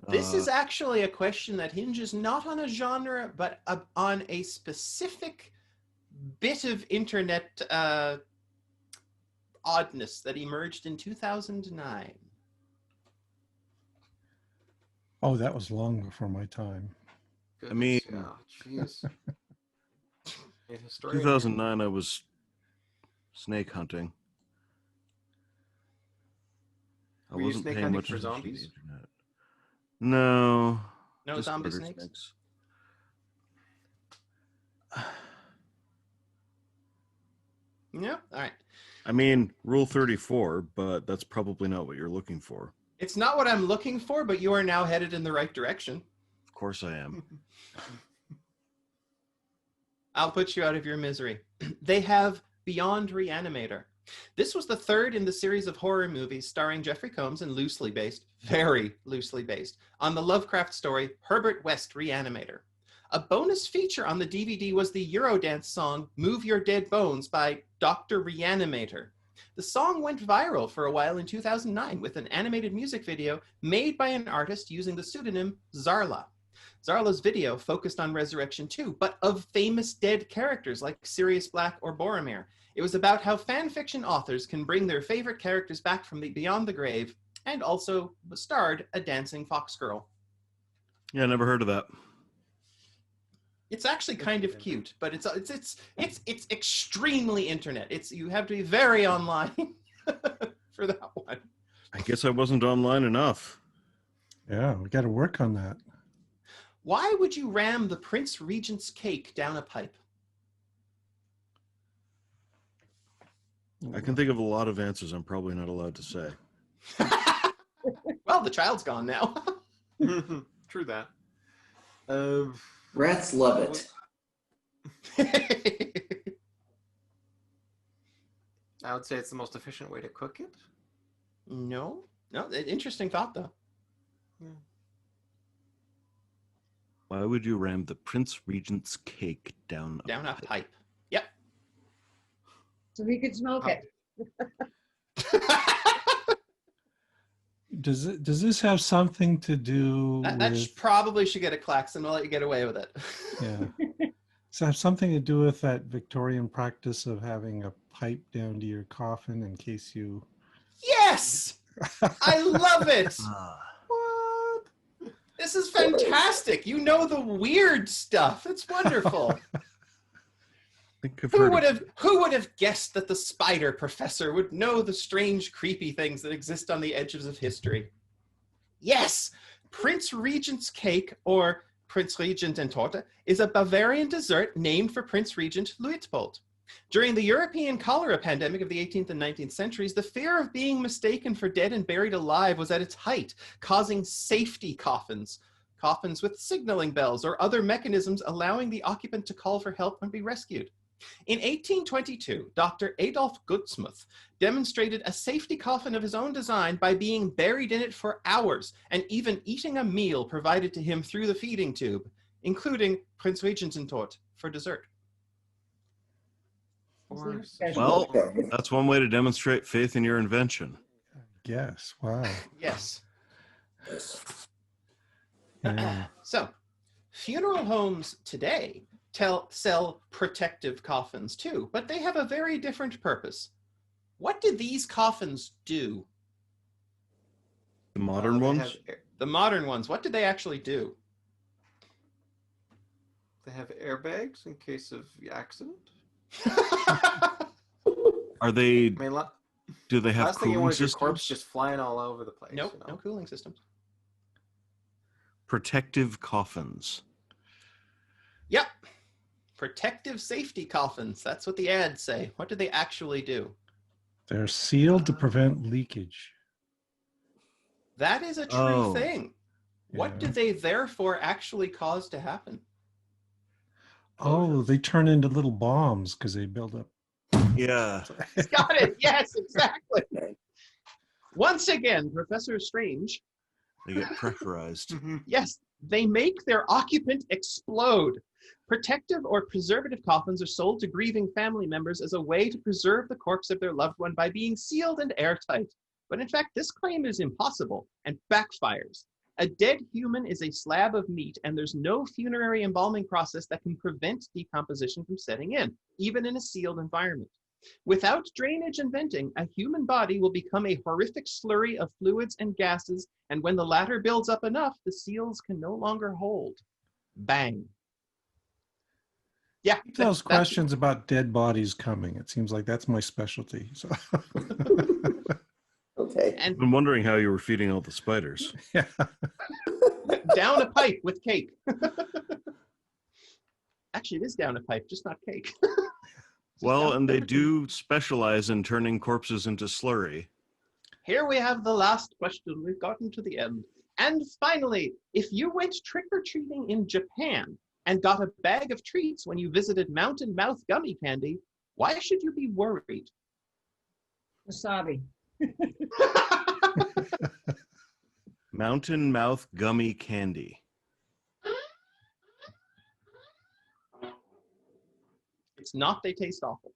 This is actually a question that hinges not on a genre, but on a specific bit of internet oddness that emerged in 2009. Oh, that was long before my time. Goodness, mean- yeah, jeez. A historian. 2009, I was snake hunting. I Were you wasn't snake paying hunting much for attention to the zombies? internet. No. No just zombie murder snakes? Yeah, all right. I mean, Rule 34, but that's probably not what you're looking for. It's not what I'm looking for, but you are now headed in the right direction. Of course I am. I'll put you out of your misery. They have Beyond Reanimator. This was the third in the series of horror movies starring Jeffrey Combs and loosely based, very loosely based, on the Lovecraft story Herbert West Reanimator. A bonus feature on the DVD was the Eurodance song Move Your Dead Bones by Dr. Reanimator. The song went viral for a while in 2009 with an animated music video made by an artist using the pseudonym Zarla. Zarla's video focused on Resurrection 2, but of famous dead characters like Sirius Black or Boromir. It was about how fan fiction authors can bring their favorite characters back from beyond the grave, and also starred a dancing fox girl. Yeah, never heard of that. It's actually kind of cute, but it's extremely internet. You have to be very online for that one. I guess I wasn't online enough. Yeah, we got to work on that. Why would you ram the Prince Regent's cake down a pipe? I can think of a lot of answers I'm probably not allowed to say. Well, the child's gone now. True that. Rats love it. I would say it's the most efficient way to cook it. No, interesting thought though. Why would you ram the Prince Regent's cake down a pipe? Yep. So we could smoke it. Does this have something to do That with... probably should get a klaxon. We'll let you get away with it. Yeah. Does it have something to do with that Victorian practice of having a pipe down to your coffin in case you... Yes! I love it! What? This is fantastic. You know the weird stuff. It's wonderful. Who would have guessed that the spider professor would know the strange, creepy things that exist on the edges of history? Yes! Prince Regent's cake, or Prince Regent and Torte, is a Bavarian dessert named for Prince Regent Luitpold. During the European cholera pandemic of the 18th and 19th centuries, the fear of being mistaken for dead and buried alive was at its height, causing safety coffins with signaling bells or other mechanisms allowing the occupant to call for help and be rescued. In 1822, Dr. Adolf Gutsmuth demonstrated a safety coffin of his own design by being buried in it for hours and even eating a meal provided to him through the feeding tube, including Prince Regententort for dessert. Well, that's one way to demonstrate faith in your invention. Yes, wow. Yes. Yeah. So, funeral homes today sell protective coffins too, but they have a very different purpose. What do these coffins do? The modern ones? The modern ones, what do they actually do? They have airbags in case of accident. Are they? I mean, Do they have last thing you cooling want is your corpse systems? just flying all over the place. Nope, you know? no cooling systems. Protective coffins. Yep. Protective safety coffins. That's what the ads say. What do they actually do? They're sealed to prevent leakage. That is a true Oh. thing. What Yeah. do they therefore actually cause to happen? Oh, they turn into little bombs because they build up. Yeah. Got it. Yes, exactly. Once again, Professor Strange. They get pressurized. Yes, they make their occupant explode. Protective or preservative coffins are sold to grieving family members as a way to preserve the corpse of their loved one by being sealed and airtight. But in fact, this claim is impossible and backfires. A dead human is a slab of meat, and there's no funerary embalming process that can prevent decomposition from setting in, even in a sealed environment. Without drainage and venting, a human body will become a horrific slurry of fluids and gases, and when the latter builds up enough, the seals can no longer hold. Bang. Yeah. Keep those questions about dead bodies coming. It seems like that's my specialty. So. Okay. And I've been wondering how you were feeding all the spiders. Yeah. down a pipe with cake. Actually, it is down a pipe, just not cake. Well, and they do specialize in turning corpses into slurry. Here we have the last question. We've gotten to the end. And finally, if you went trick-or-treating in Japan and got a bag of treats when you visited Mountain Mouth Gummy Candy, why should you be worried? Wasabi. Mountain Mouth Gummy Candy. It's not they taste awful.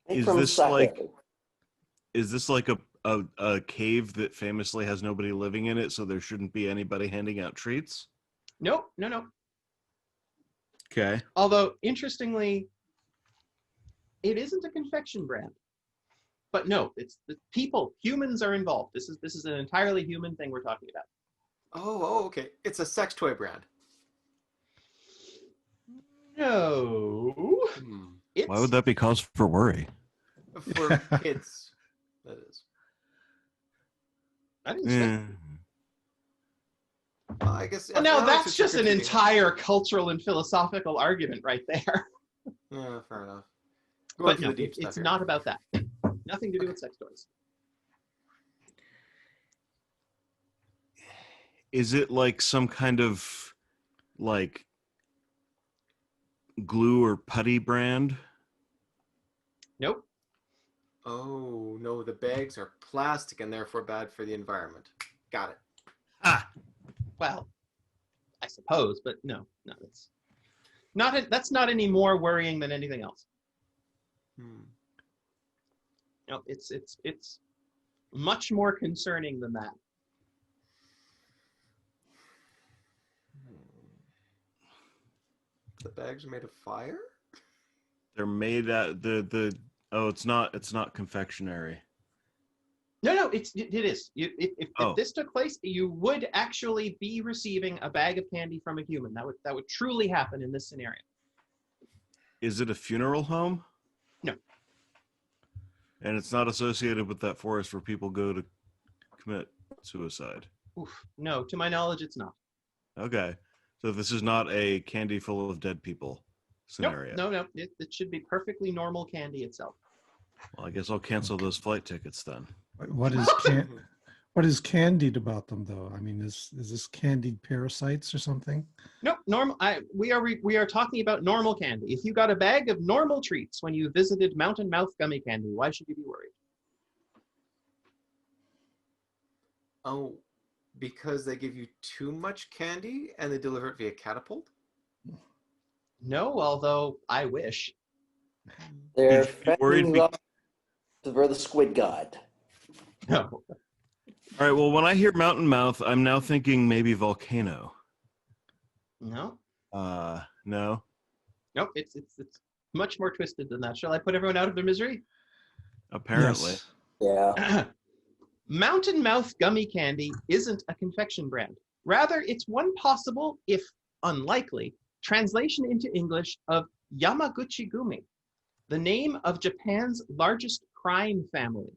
Make Is from this sake. like- Is this like a cave that famously has nobody living in it, so there shouldn't be anybody handing out treats? Nope, no. Okay. Although, interestingly, it isn't a confection brand. But no, it's the people, humans are involved. This is an entirely human thing we're talking about. Oh, okay. It's a sex toy brand. No. It's, Why would that be cause for worry? For kids, that is. I didn't say. Eh. I guess. Well, now athletics that's is just an trick-or-treating. entire cultural and philosophical argument right there. Yeah, fair enough. Going But for no, the deep stuff it's here. not about that. Nothing to do with sex toys. Is it like some kind of like glue or putty brand? Nope. Oh no, the bags are plastic and therefore bad for the environment. Got it. Ah, Well, I suppose, but no, that's not any more worrying than anything else. No, it's much more concerning than that. The bags are made of fire? they're made out it's not confectionery. No, it is. If Oh. this took place, you would actually be receiving a bag of candy from a human. That would truly happen in this scenario. Is it a funeral home? No. And it's not associated with that forest where people go to commit suicide. Oof. No, to my knowledge, it's not. Okay. So this is not a candy full of dead people scenario. No. It should be perfectly normal candy itself. Well, I guess I'll cancel those flight tickets then. What is candied about them, though? I mean, is this candied parasites or something? Nope, normal. We are talking about normal candy. If you got a bag of normal treats when you visited Mountain Mouth Gummy Candy, why should you be worried? Oh, because they give you too much candy and they deliver it via catapult? No, although I wish. They're Should you be worried fending off for the squid god. No. All right. Well, when I hear Mountain Mouth, I'm now thinking maybe volcano. No. No. Nope. It's much more twisted than that. Shall I put everyone out of their misery? Apparently. Yes. Yeah. Mountain Mouth Gummy Candy isn't a confection brand. Rather, it's one possible, if unlikely, translation into English of Yamaguchi Gumi, the name of Japan's largest crime family.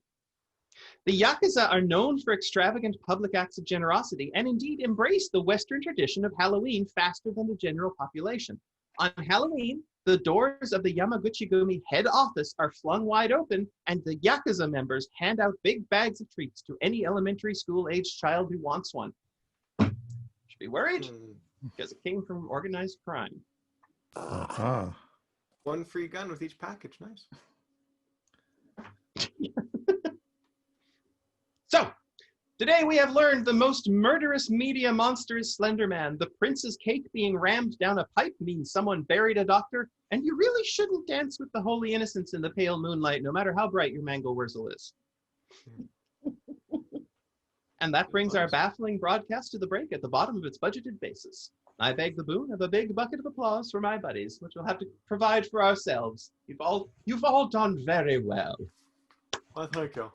The Yakuza are known for extravagant public acts of generosity and indeed embrace the Western tradition of Halloween faster than the general population. On Halloween, the doors of the Yamaguchi-gumi head office are flung wide open, and the Yakuza members hand out big bags of treats to any elementary school-aged child who wants one. Should be worried, because it came from organized crime. Ah. One free gun with each package. Nice. So, today we have learned the most murderous media monster is Slender Man. The prince's cake being rammed down a pipe means someone buried a doctor, and you really shouldn't dance with the holy innocents in the pale moonlight, no matter how bright your mango wurzel is. And that brings our baffling broadcast to the break at the bottom of its budgeted basis. I beg the boon of a big bucket of applause for my buddies, which we'll have to provide for ourselves. You've all done very well. Well, thank you.